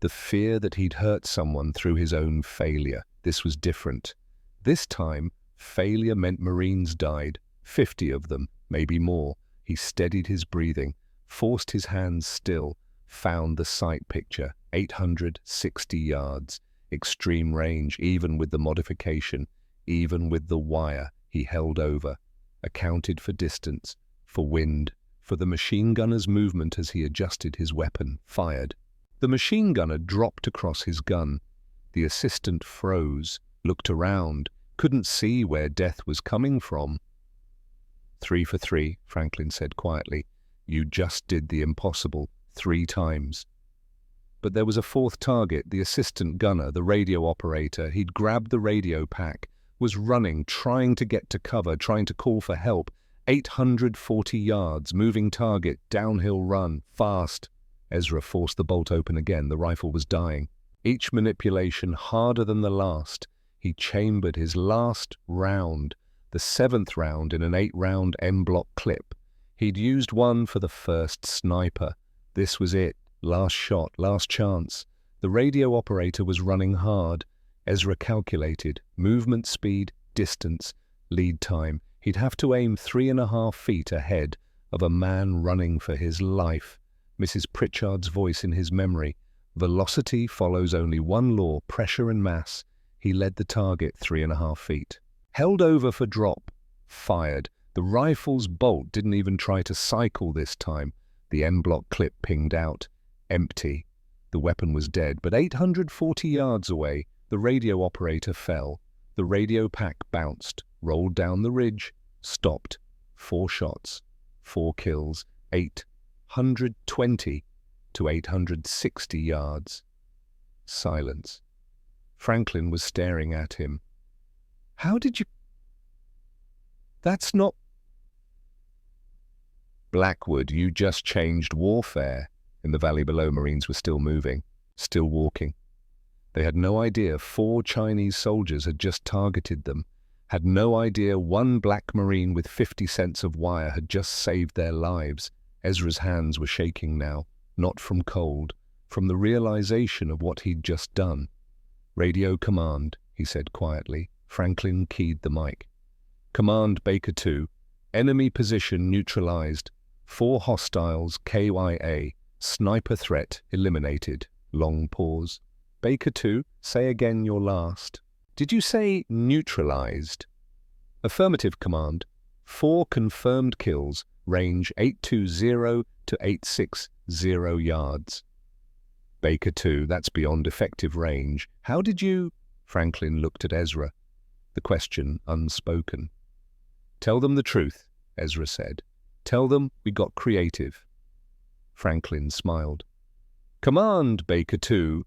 A: The fear that he'd hurt someone through his own failure. This was different. This time, failure meant Marines died. 50 of them, maybe more. He steadied his breathing, forced his hands still, found the sight picture, 860 yards, extreme range, even with the modification, even with the wire he held over, accounted for distance, for wind, for the machine gunner's movement as he adjusted his weapon, fired. The machine gunner dropped across his gun. The assistant froze, looked around, couldn't see where death was coming from. 3 for 3, Franklin said quietly. You just did the impossible 3 times. But there was a fourth target, the assistant gunner, the radio operator. He'd grabbed the radio pack, was running, trying to get to cover, trying to call for help. 840 yards, moving target, downhill run, fast. Ezra forced the bolt open again. The rifle was dying. Each manipulation harder than the last. He chambered his last round, the 7th round in an 8-round M-block clip. He'd used one for the first sniper. This was it. Last shot, last chance. The radio operator was running hard. Ezra calculated movement speed, distance, lead time. He'd have to aim 3.5 feet ahead of a man running for his life. Mrs. Pritchard's voice in his memory. Velocity follows only one law, pressure and mass. He led the target 3.5 feet. Held over for drop. Fired. The rifle's bolt didn't even try to cycle this time. The M-block clip pinged out. Empty. The weapon was dead, but 840 yards away, the radio operator fell. The radio pack bounced, rolled down the ridge, stopped. 4 shots, 4 kills, 820 to 860 yards. Silence. Franklin was staring at him. How did you... That's not... Blackwood, you just changed warfare. In the valley below, Marines were still moving, still walking. They had no idea 4 Chinese soldiers had just targeted them, had no idea 1 black Marine with 50 cents of wire had just saved their lives. Ezra's hands were shaking now, not from cold, from the realization of what he'd just done. Radio command, he said quietly. Franklin keyed the mic. Command Baker 2, enemy position neutralized, 4 hostiles KIA, sniper threat eliminated. Long pause. Baker 2, say again your last. Did you say neutralized? Affirmative command. 4 confirmed kills, range 820 to 860 yards. Baker 2, that's beyond effective range. How did you... Franklin looked at Ezra, the question unspoken. Tell them the truth, Ezra said. Tell them we got creative. Franklin smiled. Command, Baker 2.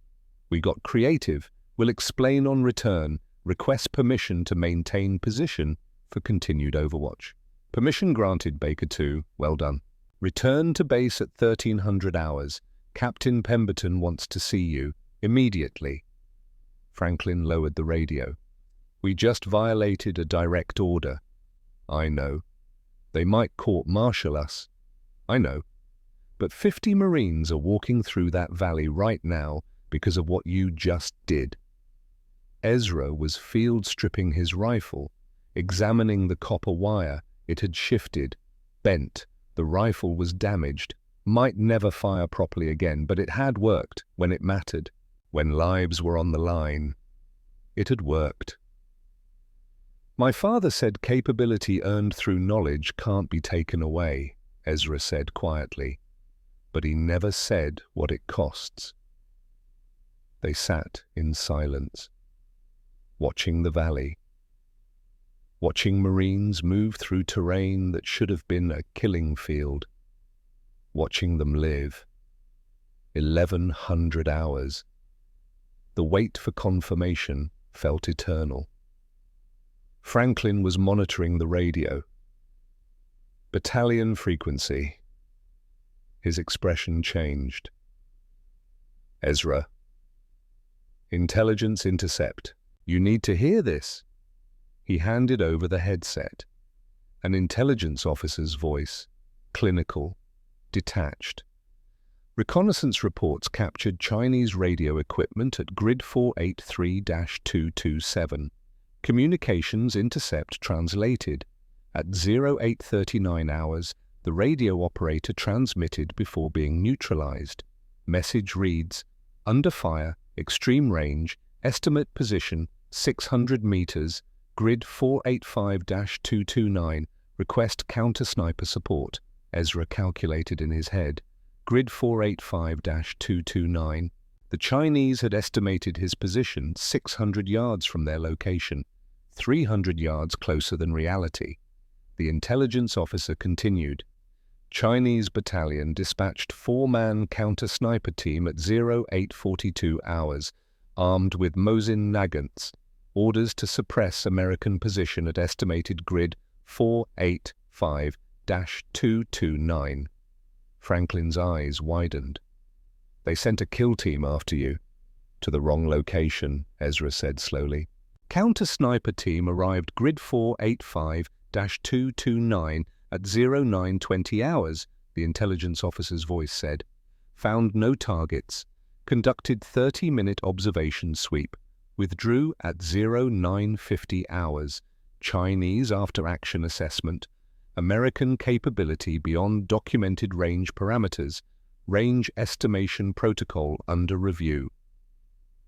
A: We got creative. We'll explain on return. Request permission to maintain position for continued overwatch. Permission granted, Baker 2. Well done. Return to base at 1300 hours. Captain Pemberton wants to see you. Immediately. Franklin lowered the radio. We just violated a direct order. I know. They might court-martial us. I know. But 50 Marines are walking through that valley right now because of what you just did. Ezra was field-stripping his rifle, examining the copper wire. It had shifted, bent. The rifle was damaged, might never fire properly again, but it had worked when it mattered, when lives were on the line. It had worked. My father said capability earned through knowledge can't be taken away, Ezra said quietly. But he never said what it costs. They sat in silence, watching the valley, watching Marines move through terrain that should have been a killing field, watching them live. 1100 hours. The wait for confirmation felt eternal. Franklin was monitoring the radio. Battalion frequency. His expression changed. Ezra. Intelligence intercept. You need to hear this. He handed over the headset. An intelligence officer's voice, clinical, detached. Reconnaissance reports captured Chinese radio equipment at grid 483-227. Communications intercept translated. At 0839 hours, the radio operator transmitted before being neutralized. Message reads, "Under fire, extreme range, estimate position 600 meters, grid 485-229, request counter-sniper support." Ezra calculated in his head. Grid 485-229. The Chinese had estimated his position 600 yards from their location, 300 yards closer than reality. The intelligence officer continued. Chinese battalion dispatched 4-man counter-sniper team at 0842 hours, armed with Mosin Nagants. Orders to suppress American position at estimated grid 485-229. Franklin's eyes widened. "They sent a kill team after you." "To the wrong location," Ezra said slowly. "Counter-sniper team arrived grid 485-229 at 0920 hours, the intelligence officer's voice said. "Found no targets. Conducted 30-minute observation sweep. Withdrew at 0950 hours. Chinese after-action assessment. American capability beyond documented range parameters. Range estimation protocol under review."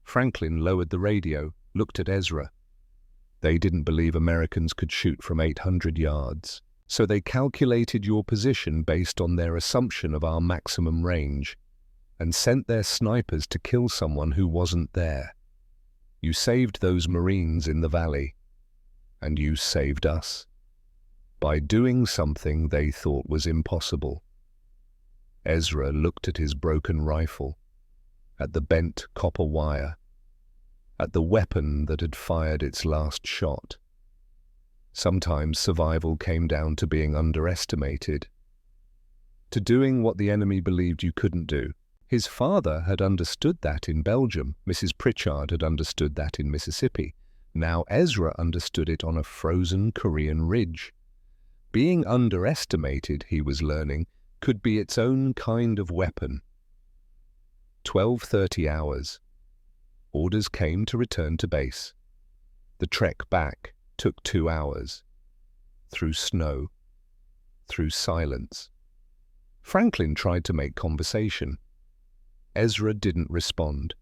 A: Franklin lowered the radio, looked at Ezra. "They didn't believe Americans could shoot from 800 yards. So they calculated your position based on their assumption of our maximum range, and sent their snipers to kill someone who wasn't there. You saved those Marines in the valley, and you saved us, by doing something they thought was impossible." Ezra looked at his broken rifle, at the bent copper wire, at the weapon that had fired its last shot. Sometimes survival came down to being underestimated, to doing what the enemy believed you couldn't do. His father had understood that in Belgium. Mrs. Pritchard had understood that in Mississippi. Now Ezra understood it on a frozen Korean ridge. Being underestimated, he was learning, could be its own kind of weapon. 12:30 hours. Orders came to return to base. The trek back took 2 hours. Through snow. Through silence. Franklin tried to make conversation. Ezra didn't respond.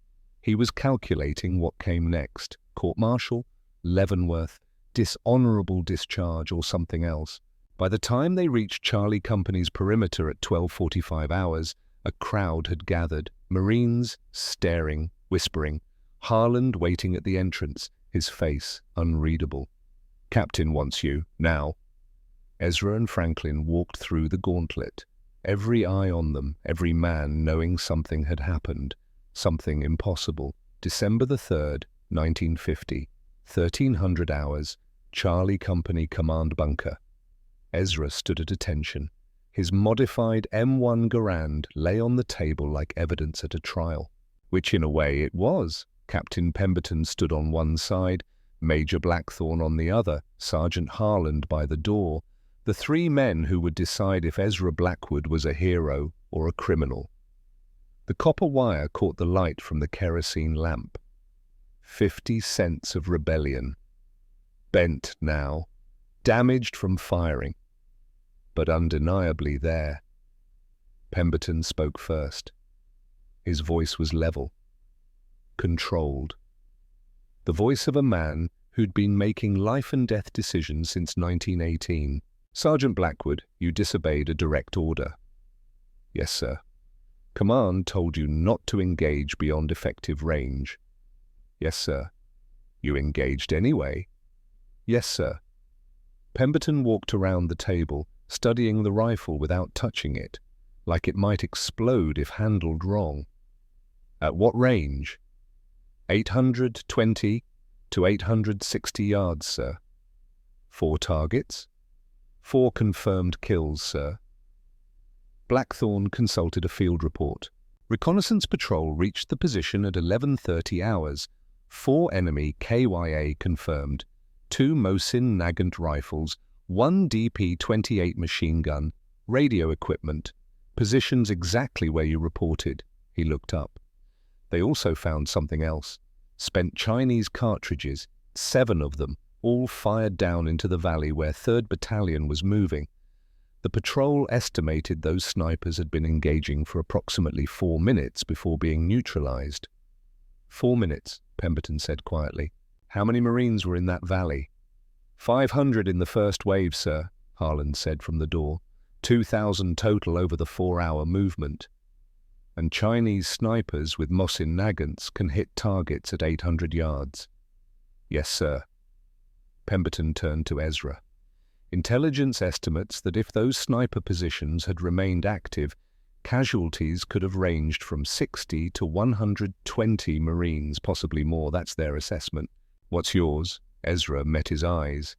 A: He was calculating what came next. Court-martial, Leavenworth, dishonorable discharge, or something else. By the time they reached Charlie Company's perimeter at 12:45 hours, a crowd had gathered. Marines staring, whispering. Harland waiting at the entrance, his face unreadable. "Captain wants you, now." Ezra and Franklin walked through the gauntlet, every eye on them, every man knowing something had happened, something impossible. December the 3rd, 1950, 1300 hours, Charlie Company Command Bunker. Ezra stood at attention. His modified M1 Garand lay on the table like evidence at a trial, which in a way it was. Captain Pemberton stood on one side, Major Blackthorne on the other, Sergeant Harland by the door, the 3 men who would decide if Ezra Blackwood was a hero or a criminal. The copper wire caught the light from the kerosene lamp. 50 cents of rebellion. Bent now, damaged from firing, but undeniably there. Pemberton spoke first. His voice was level, controlled. The voice of a man who'd been making life-and-death decisions since 1918. "Sergeant Blackwood, you disobeyed a direct order." "Yes, sir." "Command told you not to engage beyond effective range." "Yes, sir." "You engaged anyway." "Yes, sir." Pemberton walked around the table, studying the rifle without touching it, like it might explode if handled wrong. "At what range?" 820 to 860 yards, sir." 4 targets?" 4 confirmed kills, sir." Blackthorne consulted a field report. Reconnaissance patrol reached the position at 11:30 hours. 4 enemy KYA confirmed. 2 Mosin Nagant rifles, 1 DP-28 machine gun, radio equipment. Positions exactly where you reported. He looked up. They also found something else. Spent Chinese cartridges, 7 of them, all fired down into the valley where 3rd Battalion was moving. The patrol estimated those snipers had been engaging for approximately 4 minutes before being neutralized. 4 minutes, Pemberton said quietly. How many Marines were in that valley? 500 in the first wave, sir, Harland said from the door. 2,000 total over the 4-hour movement. And Chinese snipers with Mosin Nagants can hit targets at 800 yards. Yes, sir. Pemberton turned to Ezra. Intelligence estimates that if those sniper positions had remained active, casualties could have ranged from 60 to 120 Marines, possibly more. That's their assessment. What's yours? Ezra met his eyes.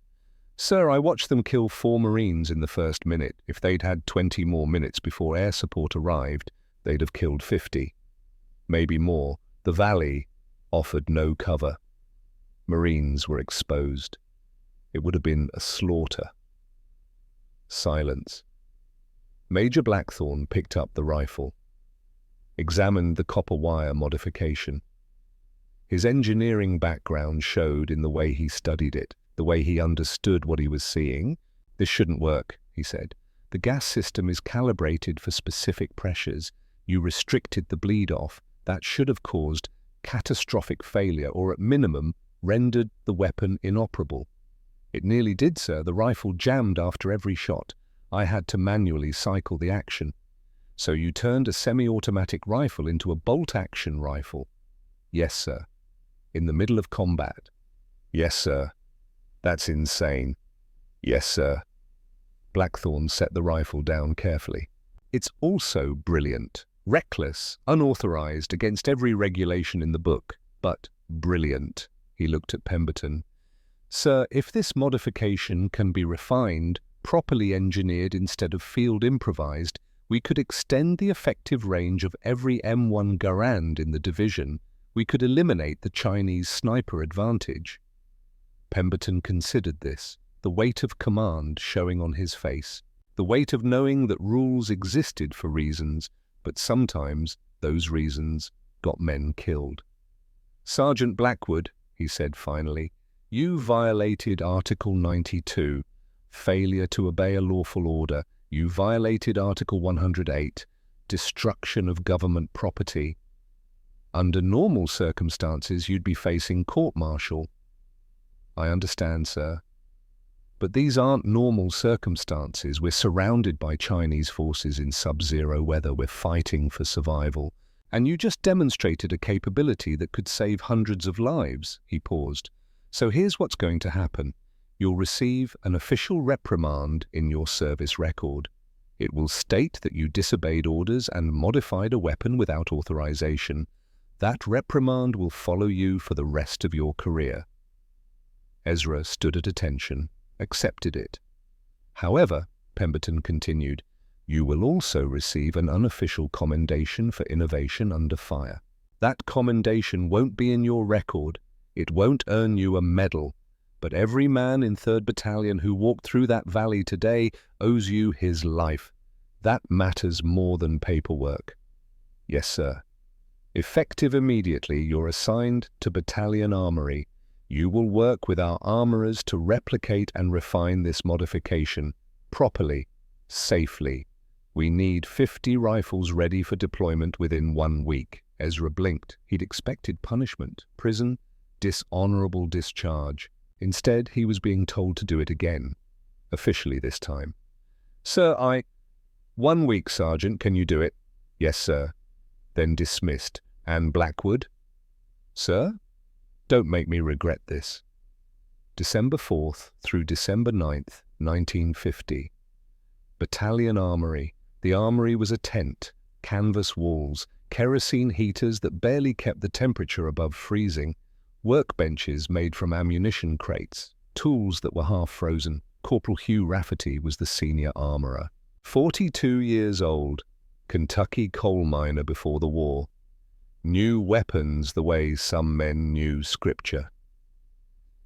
A: Sir, I watched them kill 4 Marines in the first minute. If they'd had 20 more minutes before air support arrived, they'd have killed 50. Maybe more. The valley offered no cover. Marines were exposed. It would have been a slaughter. Silence. Major Blackthorne picked up the rifle, examined the copper wire modification. His engineering background showed in the way he studied it, the way he understood what he was seeing. This shouldn't work, he said. The gas system is calibrated for specific pressures. You restricted the bleed-off. That should have caused catastrophic failure, or at minimum, rendered the weapon inoperable. It nearly did, sir. The rifle jammed after every shot. I had to manually cycle the action. So you turned a semi-automatic rifle into a bolt-action rifle? Yes, sir. In the middle of combat? Yes, sir. That's insane. Yes, sir. Blackthorne set the rifle down carefully. It's also brilliant, reckless, unauthorized, against every regulation in the book, but brilliant. He looked at Pemberton. Sir, if this modification can be refined, properly engineered instead of field improvised, we could extend the effective range of every M1 Garand in the division. We could eliminate the Chinese sniper advantage. Pemberton considered this, the weight of command showing on his face, the weight of knowing that rules existed for reasons, but sometimes those reasons got men killed. Sergeant Blackwood, he said finally, you violated Article 92, failure to obey a lawful order. You violated Article 108, destruction of government property. Under normal circumstances, you'd be facing court-martial. I understand, sir. But these aren't normal circumstances. We're surrounded by Chinese forces in sub-zero weather. We're fighting for survival. And you just demonstrated a capability that could save hundreds of lives. He paused. So here's what's going to happen. You'll receive an official reprimand in your service record. It will state that you disobeyed orders and modified a weapon without authorization. That reprimand will follow you for the rest of your career. Ezra stood at attention, accepted it. However, Pemberton continued, you will also receive an unofficial commendation for innovation under fire. That commendation won't be in your record. It won't earn you a medal, but every man in 3rd Battalion who walked through that valley today owes you his life. That matters more than paperwork. Yes, sir. Effective immediately, you're assigned to Battalion Armory. You will work with our armorers to replicate and refine this modification properly, safely. We need 50 rifles ready for deployment within 1 week. Ezra blinked. He'd expected punishment, prison, dishonorable discharge. Instead, he was being told to do it again, officially this time. Sir, 1 week, Sergeant, can you do it? Yes, sir. Then dismissed. And Blackwood? Sir? Don't make me regret this. December 4th through December 9th, 1950. Battalion Armory. The armory was a tent, canvas walls, kerosene heaters that barely kept the temperature above freezing, workbenches made from ammunition crates, tools that were half frozen. Corporal Hugh Rafferty was the senior armorer. 42 years old, Kentucky coal miner before the war. Knew weapons the way some men knew scripture.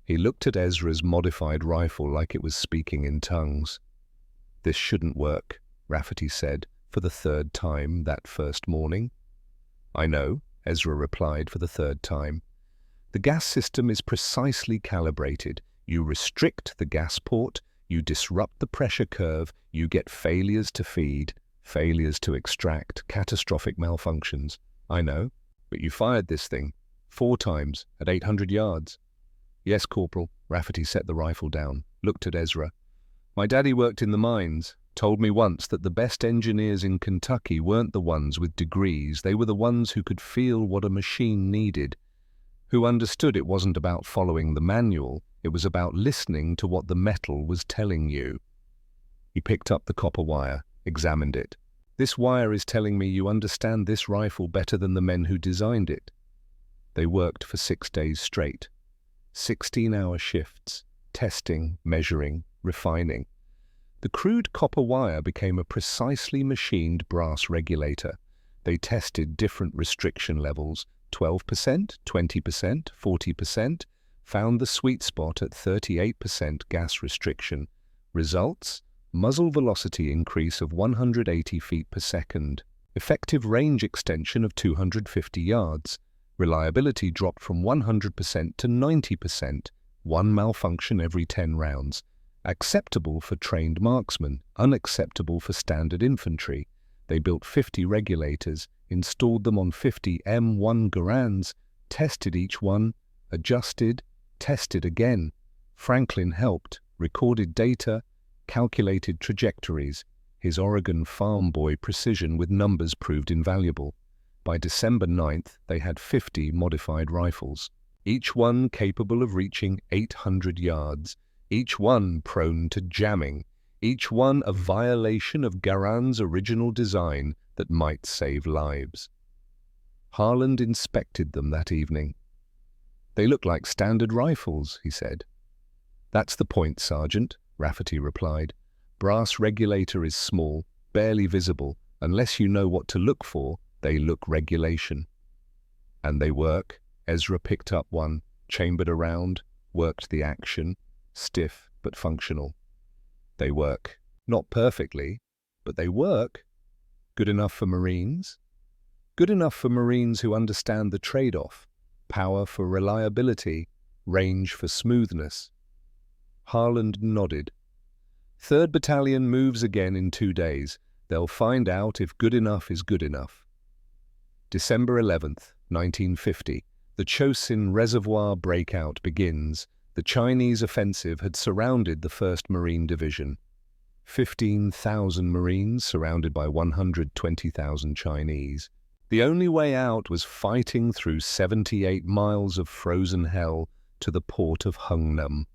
A: He looked at Ezra's modified rifle like it was speaking in tongues. This shouldn't work, Rafferty said for the 3rd time that first morning. I know, Ezra replied for the 3rd time. The gas system is precisely calibrated. You restrict the gas port, You disrupt the pressure curve, you get failures to feed, failures to extract, catastrophic malfunctions. I know, but you fired this thing 4 times at 800 yards. Yes, Corporal. Rafferty set the rifle down, looked at Ezra. My daddy worked in the mines, told me once that the best engineers in Kentucky weren't the ones with degrees, they were the ones who could feel what a machine needed, who understood it wasn't about following the manual, it was about listening to what the metal was telling you. He picked up the copper wire, examined it. This wire is telling me you understand this rifle better than the men who designed it. They worked for 6 days straight. 16-hour shifts, testing, measuring, refining. The crude copper wire became a precisely machined brass regulator. They tested different restriction levels, 12%, 20%, 40%, found the sweet spot at 38% gas restriction. Results? Muzzle velocity increase of 180 feet per second. Effective range extension of 250 yards. Reliability dropped from 100% to 90%, 1 malfunction every 10 rounds. Acceptable for trained marksmen, unacceptable for standard infantry. They built 50 regulators, installed them on 50 M1 Garands, tested each one, adjusted, tested again. Franklin helped, recorded data, calculated trajectories. His Oregon farm boy precision with numbers proved invaluable. By December 9th, they had 50 modified rifles, each one capable of reaching 800 yards, each one prone to jamming, each one a violation of Garand's original design that might save lives. Harland inspected them that evening. They look like standard rifles, he said. That's the point, Sergeant, Rafferty replied. Brass regulator is small, barely visible. Unless you know what to look for, they look regulation. And they work. Ezra picked up one, chambered around, worked the action, stiff but functional. They work. Not perfectly, but they work. Good enough for Marines? Good enough for Marines who understand the trade-off. Power for reliability, range for smoothness. Harland nodded. 3rd Battalion moves again in 2 days. They'll find out if good enough is good enough. December 11th, 1950. The Chosin Reservoir breakout begins. The Chinese offensive had surrounded the 1st Marine Division. 15,000 Marines surrounded by 120,000 Chinese. The only way out was fighting through 78 miles of frozen hell to the port of Hungnam.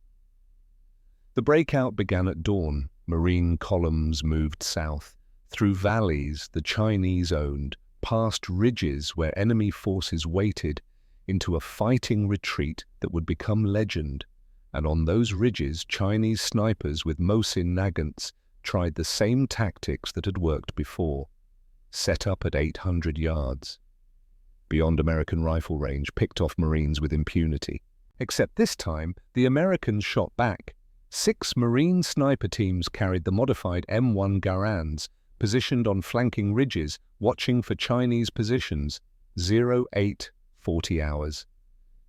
A: The breakout began at dawn. Marine columns moved south, through valleys the Chinese owned, past ridges where enemy forces waited, into a fighting retreat that would become legend. And on those ridges, Chinese snipers with Mosin Nagants tried the same tactics that had worked before. Set up at 800 yards. Beyond American rifle range, picked off Marines with impunity. Except this time, the Americans shot back. 6 Marine sniper teams carried the modified M1 Garands, positioned on flanking ridges, watching for Chinese positions. 0840 hours.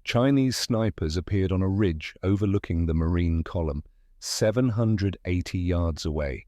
A: Chinese snipers appeared on a ridge overlooking the Marine column, 780 yards away.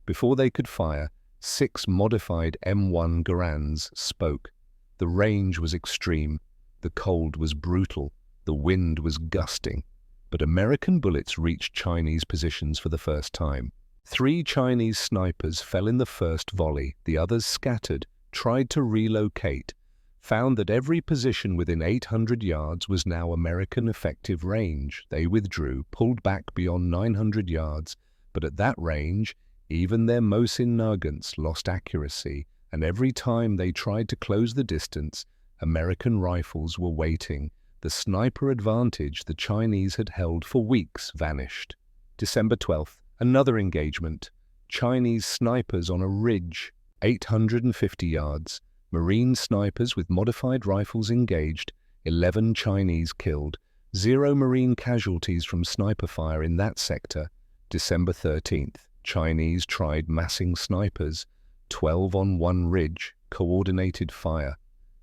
A: Before they could fire, 6 modified M1 Garands spoke. The range was extreme, the cold was brutal, the wind was gusting. But American bullets reached Chinese positions for the first time. 3 Chinese snipers fell in the first volley, the others scattered, tried to relocate, found that every position within 800 yards was now American effective range. They withdrew, pulled back beyond 900 yards, but at that range, even their Mosin Nagants lost accuracy, and every time they tried to close the distance, American rifles were waiting. The sniper advantage the Chinese had held for weeks vanished. December 12th, another engagement. Chinese snipers on a ridge, 850 yards. Marine snipers with modified rifles engaged, 11 Chinese killed, 0 Marine casualties from sniper fire in that sector. December 13th, Chinese tried massing snipers, 12 on one ridge, coordinated fire.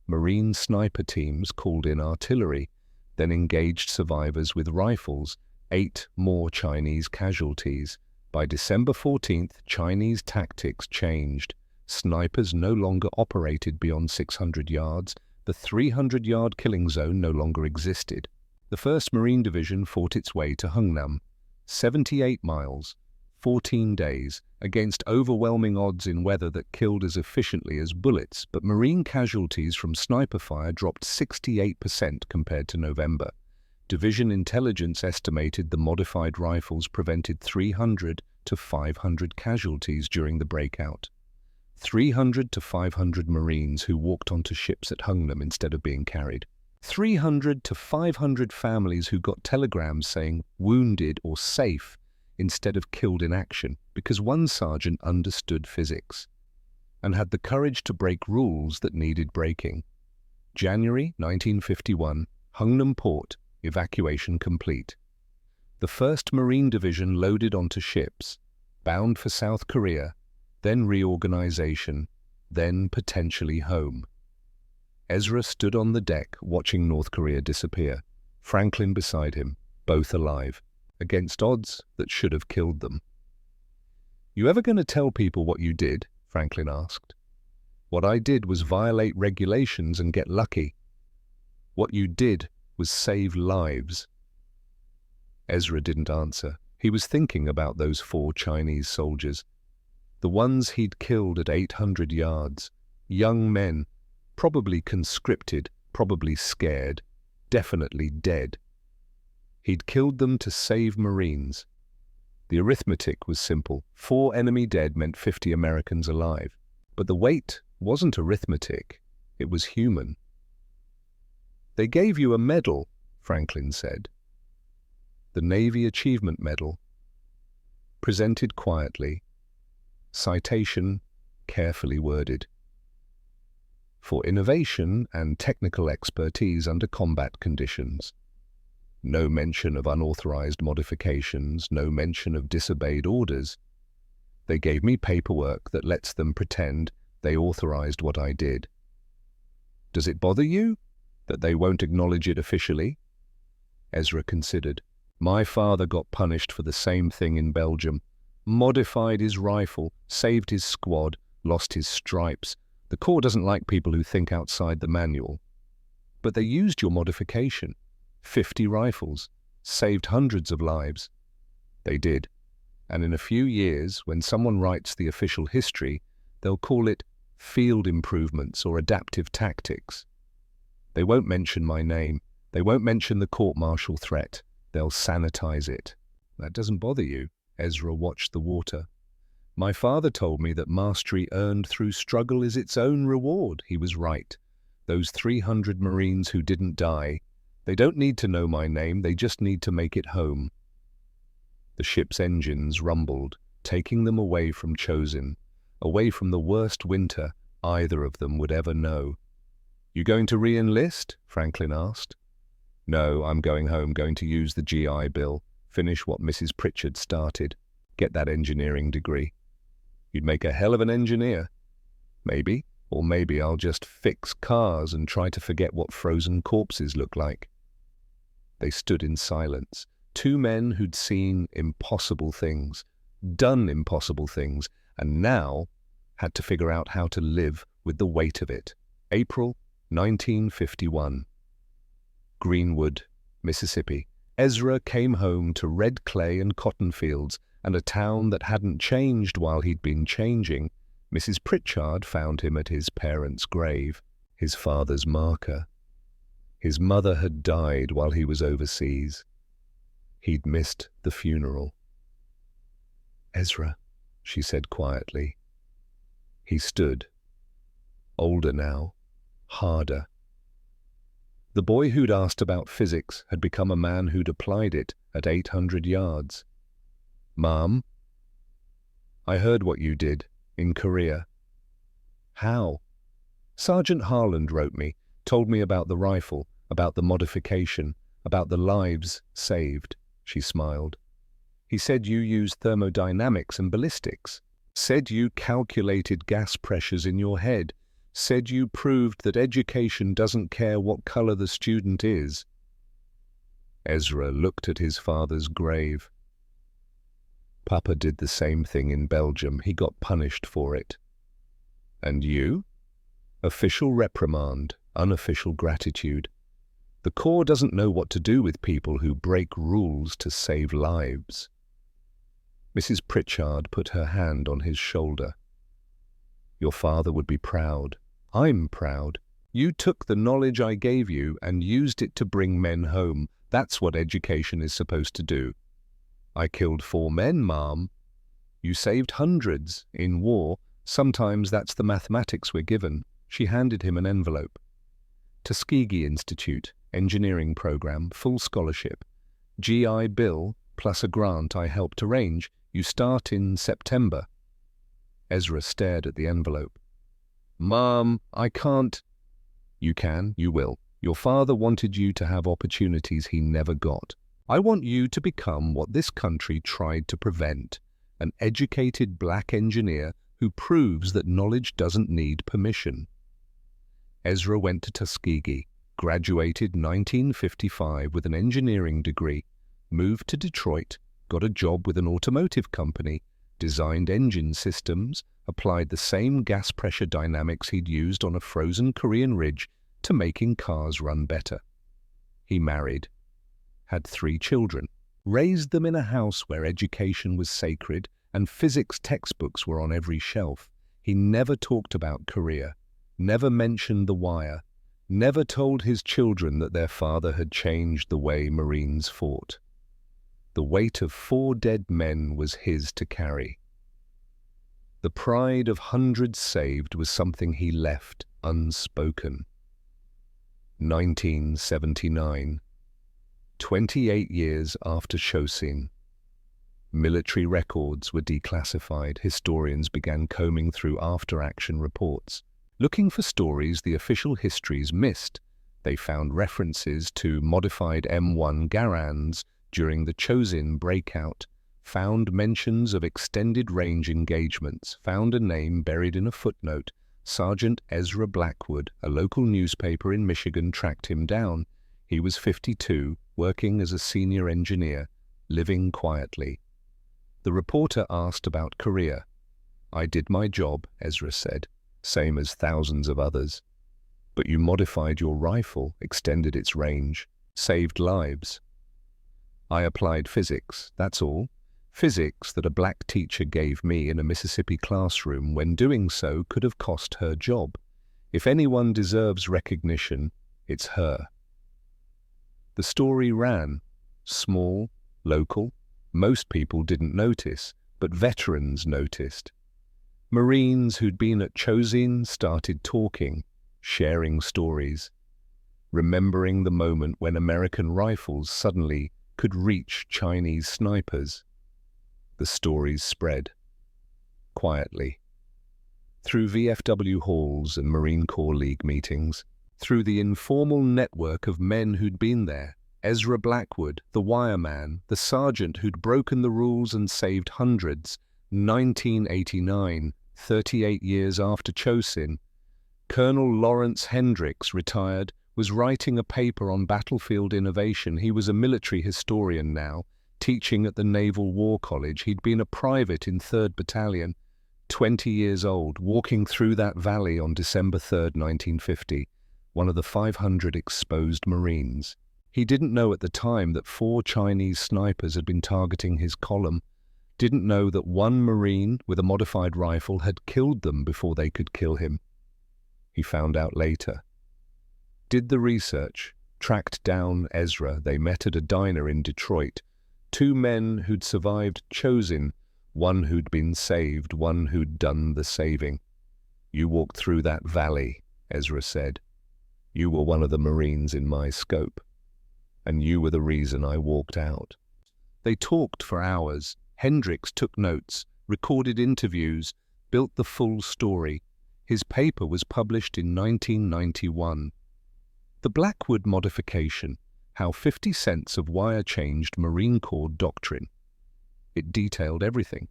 A: Marine sniper teams called in artillery, then engaged survivors with rifles, 8 more Chinese casualties. By December 14th, Chinese tactics changed. Snipers no longer operated beyond 600 yards. The 300-yard killing zone no longer existed. The 1st Marine Division fought its way to Hungnam, 78 miles, 14 days, against overwhelming odds in weather that killed as efficiently as bullets, but Marine casualties from sniper fire dropped 68% compared to November. Division intelligence estimated the modified rifles prevented 300 to 500 casualties during the breakout. 300 to 500 Marines who walked onto ships at Hungnam instead of being carried. 300 to 500 families who got telegrams saying wounded or safe instead of killed in action because one sergeant understood physics and had the courage to break rules that needed breaking. January 1951, Hungnam Port, evacuation complete. The 1st Marine Division loaded onto ships, bound for South Korea, then reorganization, then potentially home. Ezra stood on the deck watching North Korea disappear, Franklin beside him, both alive, against odds that should have killed them. "You ever going to tell people what you did?" Franklin asked. "What I did was violate regulations and get lucky. What you did was save lives." Ezra didn't answer. He was thinking about those 4 Chinese soldiers, the ones he'd killed at 800 yards, young men, probably conscripted, probably scared, definitely dead. He'd killed them to save Marines. The arithmetic was simple. 4 enemy dead meant 50 Americans alive. But the weight wasn't arithmetic. It was human. "They gave you a medal," Franklin said. The Navy Achievement Medal. Presented quietly. Citation carefully worded. "For innovation and technical expertise under combat conditions." No mention of unauthorized modifications, no mention of disobeyed orders. They gave me paperwork that lets them pretend they authorized what I did. "Does it bother you that they won't acknowledge it officially?" Ezra considered. "My father got punished for the same thing in Belgium. Modified his rifle, saved his squad, lost his stripes. The Corps doesn't like people who think outside the manual. But they used your modification. 50 rifles, saved hundreds of lives." They did. And in a few years, when someone writes the official history, they'll call it field improvements or adaptive tactics. They won't mention my name. They won't mention the court-martial threat. They'll sanitize it. "That doesn't bother you?" Ezra watched the water. "My father told me that mastery earned through struggle is its own reward." He was right. Those 300 Marines who didn't die, they don't need to know my name, they just need to make it home. The ship's engines rumbled, taking them away from Chosin, away from the worst winter either of them would ever know. "You going to re-enlist?" Franklin asked. "No, I'm going home, going to use the GI Bill, finish what Mrs. Pritchard started, get that engineering degree." "You'd make a hell of an engineer." "Maybe, or maybe I'll just fix cars and try to forget what frozen corpses look like." They stood in silence, 2 men who'd seen impossible things, done impossible things, and now had to figure out how to live with the weight of it. April 1951. Greenwood, Mississippi. Ezra came home to red clay and cotton fields and a town that hadn't changed while he'd been changing. Mrs. Pritchard found him at his parents' grave, his father's marker. His mother had died while he was overseas. He'd missed the funeral. "Ezra," she said quietly. He stood, older now, harder. The boy who'd asked about physics had become a man who'd applied it at 800 yards. "Mom, I heard what you did in Korea." "How?" "Sergeant Harland wrote me, told me about the rifle, about the modification, about the lives saved." She smiled. "He said you used thermodynamics and ballistics. Said you calculated gas pressures in your head. Said you proved that education doesn't care what color the student is." Ezra looked at his father's grave. Papa did the same thing in Belgium. He got punished for it. And you? Official reprimand, unofficial gratitude. The Corps doesn't know what to do with people who break rules to save lives. Mrs. Pritchard put her hand on his shoulder. Your father would be proud. I'm proud. You took the knowledge I gave you and used it to bring men home. That's what education is supposed to do. I killed 4 men, Mom. You saved hundreds in war. Sometimes that's the mathematics we're given. She handed him an envelope. Tuskegee Institute, engineering program, full scholarship. GI Bill, plus a grant I helped arrange. You start in September. Ezra stared at the envelope. Mom, I can't. You can, you will. Your father wanted you to have opportunities he never got. I want you to become what this country tried to prevent, an educated black engineer who proves that knowledge doesn't need permission. Ezra went to Tuskegee, graduated 1955 with an engineering degree, moved to Detroit, got a job with an automotive company, designed engine systems, applied the same gas pressure dynamics he'd used on a frozen Korean ridge to making cars run better. He married, had 3 children, raised them in a house where education was sacred and physics textbooks were on every shelf. He never talked about Korea, never mentioned the wire, never told his children that their father had changed the way Marines fought. The weight of 4 dead men was his to carry. The pride of hundreds saved was something he left unspoken. 1979. 28 years after Chosin. Military records were declassified. Historians began combing through after-action reports, looking for stories the official histories missed. They found references to modified M1 Garands during the Chosin breakout, found mentions of extended-range engagements, found a name buried in a footnote. Sergeant Ezra Blackwood, a local newspaper in Michigan, tracked him down. He was 52, working as a senior engineer, living quietly. The reporter asked about Korea. I did my job, Ezra said, same as thousands of others. But you modified your rifle, extended its range, saved lives. I applied physics, that's all. Physics that a black teacher gave me in a Mississippi classroom when doing so could have cost her job. If anyone deserves recognition, it's her. The story ran. Small, local. Most people didn't notice, but veterans noticed. Marines who'd been at Chosin started talking, sharing stories, remembering the moment when American rifles suddenly could reach Chinese snipers. The stories spread, quietly, through VFW halls and Marine Corps League meetings, through the informal network of men who'd been there. Ezra Blackwood, the wireman, the sergeant who'd broken the rules and saved hundreds. 1989, 38 years after Chosin. Colonel Lawrence Hendricks, retired, was writing a paper on battlefield innovation. He was a military historian now, teaching at the Naval War College. He'd been a private in 3rd Battalion, 20 years old, walking through that valley on December 3rd, 1950, one of the 500 exposed Marines. He didn't know at the time that 4 Chinese snipers had been targeting his column, didn't know that 1 Marine with a modified rifle had killed them before they could kill him. He found out later. Did the research, tracked down Ezra. They met at a diner in Detroit. 2 men who'd survived Chosin, 1 who'd been saved, 1 who'd done the saving. You walked through that valley, Ezra said. You were one of the Marines in my scope, and you were the reason I walked out. They talked for hours. Hendricks took notes, recorded interviews, built the full story. His paper was published in 1991. The Blackwood Modification, How 50 Cents of Wire Changed Marine Corps Doctrine. It detailed everything.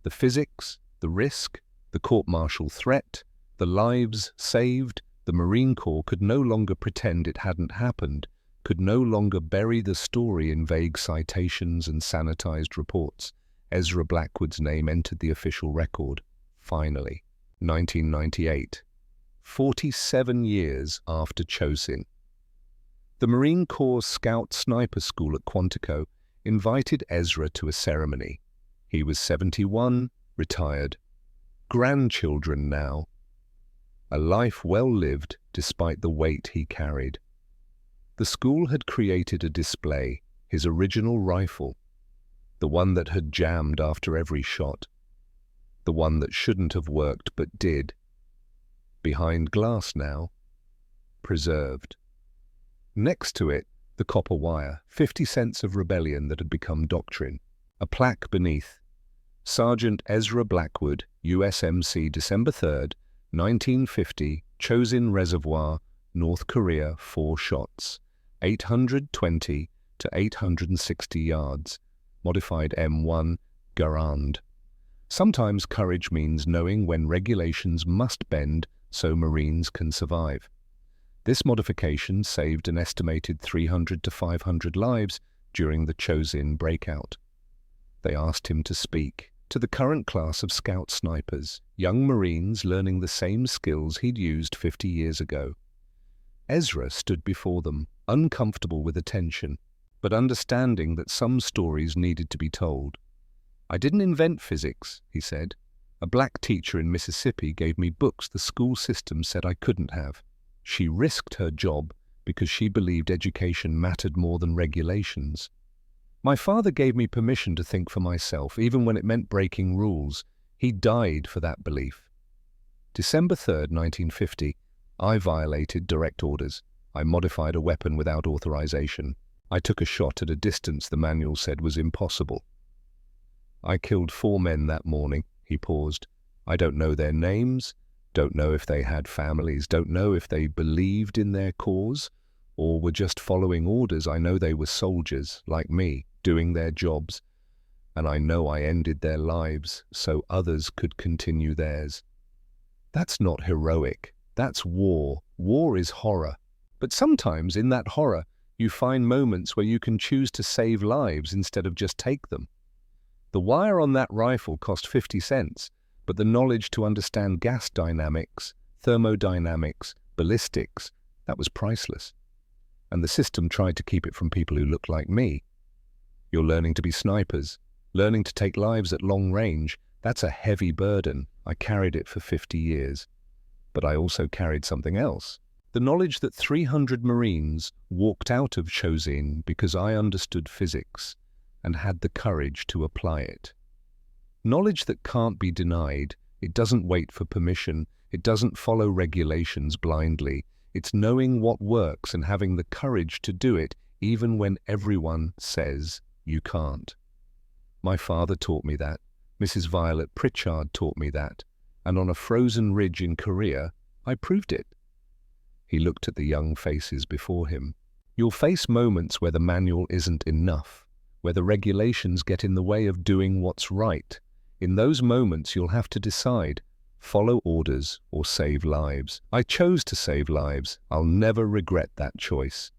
A: The physics, the risk, the court-martial threat, the lives saved. The Marine Corps could no longer pretend it hadn't happened. could no longer bury the story in vague citations and sanitized reports. Ezra Blackwood's name entered the official record. Finally, 1998, 47 years after Chosin. The Marine Corps Scout Sniper School at Quantico invited Ezra to a ceremony. He was 71, retired. Grandchildren now. A life well lived despite the weight he carried. The school had created a display, his original rifle, the one that had jammed after every shot, the one that shouldn't have worked but did. Behind glass now, preserved. Next to it, the copper wire, 50 cents of rebellion that had become doctrine. A plaque beneath. Sergeant Ezra Blackwood, USMC, December 3rd, 1950, Chosin Reservoir, North Korea, 4 shots, 820 to 860 yards, modified M1, Garand. Sometimes courage means knowing when regulations must bend so Marines can survive. This modification saved an estimated 300 to 500 lives during the Chosin breakout. They asked him to speak to the current class of scout snipers, young Marines learning the same skills he'd used 50 years ago. Ezra stood before them, uncomfortable with attention, but understanding that some stories needed to be told. "I didn't invent physics," he said. "A black teacher in Mississippi gave me books the school system said I couldn't have. She risked her job because she believed education mattered more than regulations. My father gave me permission to think for myself, even when it meant breaking rules. He died for that belief." December 3rd, 1950, I violated direct orders. I modified a weapon without authorization. I took a shot at a distance the manual said was impossible. I killed 4 men that morning. He paused. I don't know their names, don't know if they had families, don't know if they believed in their cause, or were just following orders. I know they were soldiers, like me, doing their jobs, and I know I ended their lives so others could continue theirs. That's not heroic. That's war. War is horror. But sometimes in that horror, you find moments where you can choose to save lives instead of just take them. The wire on that rifle cost 50 cents, but the knowledge to understand gas dynamics, thermodynamics, ballistics, that was priceless. And the system tried to keep it from people who looked like me. You're learning to be snipers, learning to take lives at long range. That's a heavy burden. I carried it for 50 years. But I also carried something else. The knowledge that 300 Marines walked out of Chosin because I understood physics and had the courage to apply it. Knowledge that can't be denied. It doesn't wait for permission. It doesn't follow regulations blindly. It's knowing what works and having the courage to do it even when everyone says you can't. My father taught me that. Mrs. Violet Pritchard taught me that. And on a frozen ridge in Korea, I proved it. He looked at the young faces before him. You'll face moments where the manual isn't enough, where the regulations get in the way of doing what's right. In those moments, you'll have to decide, follow orders or save lives. I chose to save lives. I'll never regret that choice.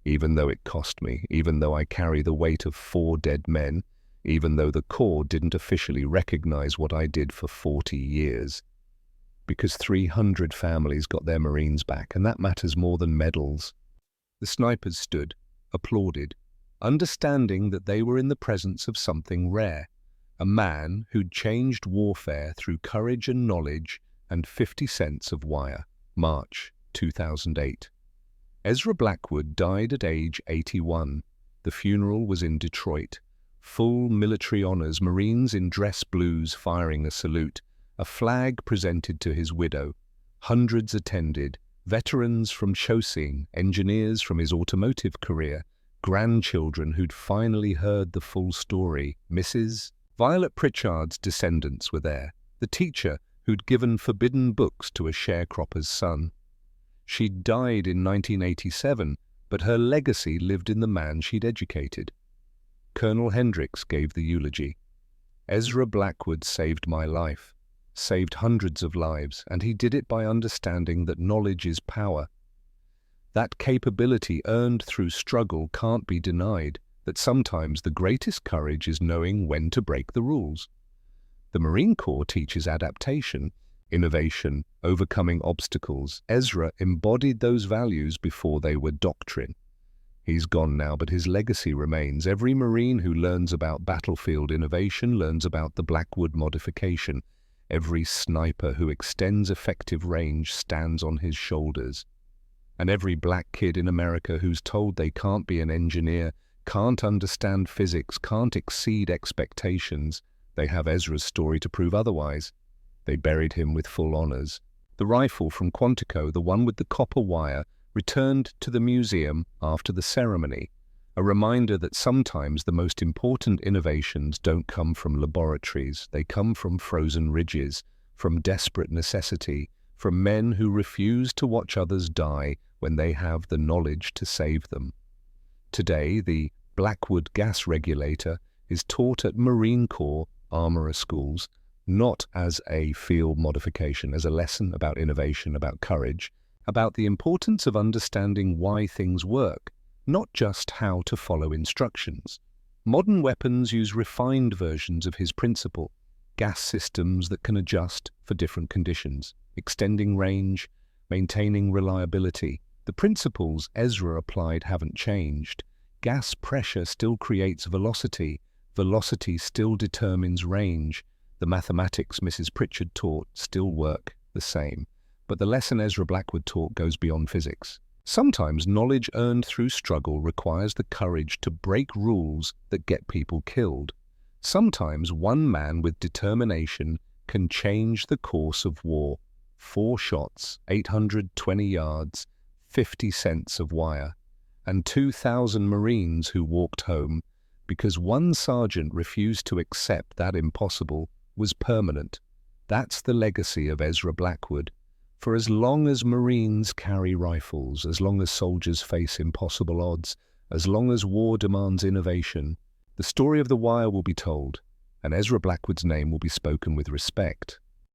A: Even though it cost me, even though I carry the weight of 4 dead men, even though the Corps didn't officially recognize what I did for 40 years. Because 300 families got their Marines back, and that matters more than medals. The snipers stood, applauded, understanding that they were in the presence of something rare, a man who'd changed warfare through courage and knowledge and 50 cents of wire. March 2008. Ezra Blackwood died at age 81. The funeral was in Detroit. Full military honors, Marines in dress blues firing a salute, a flag presented to his widow. Hundreds attended, veterans from Chosin, engineers from his automotive career, grandchildren who'd finally heard the full story. Mrs. Violet Pritchard's descendants were there, the teacher who'd given forbidden books to a sharecropper's son. She'd died in 1987, but her legacy lived in the man she'd educated. Colonel Hendricks gave the eulogy. Ezra Blackwood saved my life, saved hundreds of lives, and he did it by understanding that knowledge is power. That capability earned through struggle can't be denied, that sometimes the greatest courage is knowing when to break the rules. The Marine Corps teaches adaptation, innovation, overcoming obstacles. Ezra embodied those values before they were doctrine. He's gone now, but his legacy remains. Every Marine who learns about battlefield innovation learns about the Blackwood modification. Every sniper who extends effective range stands on his shoulders. And every black kid in America who's told they can't be an engineer, can't understand physics, can't exceed expectations, they have Ezra's story to prove otherwise. They buried him with full honors. The rifle from Quantico, the one with the copper wire, returned to the museum after the ceremony, a reminder that sometimes the most important innovations don't come from laboratories, they come from frozen ridges, from desperate necessity, from men who refuse to watch others die when they have the knowledge to save them. Today, the Blackwood gas regulator is taught at Marine Corps armorer schools, not as a field modification, as a lesson about innovation, about courage, about the importance of understanding why things work, not just how to follow instructions. Modern weapons use refined versions of his principle, gas systems that can adjust for different conditions, extending range, maintaining reliability. The principles Ezra applied haven't changed. Gas pressure still creates velocity. Velocity still determines range. The mathematics Mrs. Pritchard taught still work the same. But the lesson Ezra Blackwood taught goes beyond physics. Sometimes knowledge earned through struggle requires the courage to break rules that get people killed. Sometimes one man with determination can change the course of war. 4 shots, 820 yards, 50 cents of wire, and 2,000 Marines who walked home because one sergeant refused to accept that impossible was permanent. That's the legacy of Ezra Blackwood. For as long as Marines carry rifles, as long as soldiers face impossible odds, as long as war demands innovation, the story of the wire will be told, and Ezra Blackwood's name will be spoken with respect.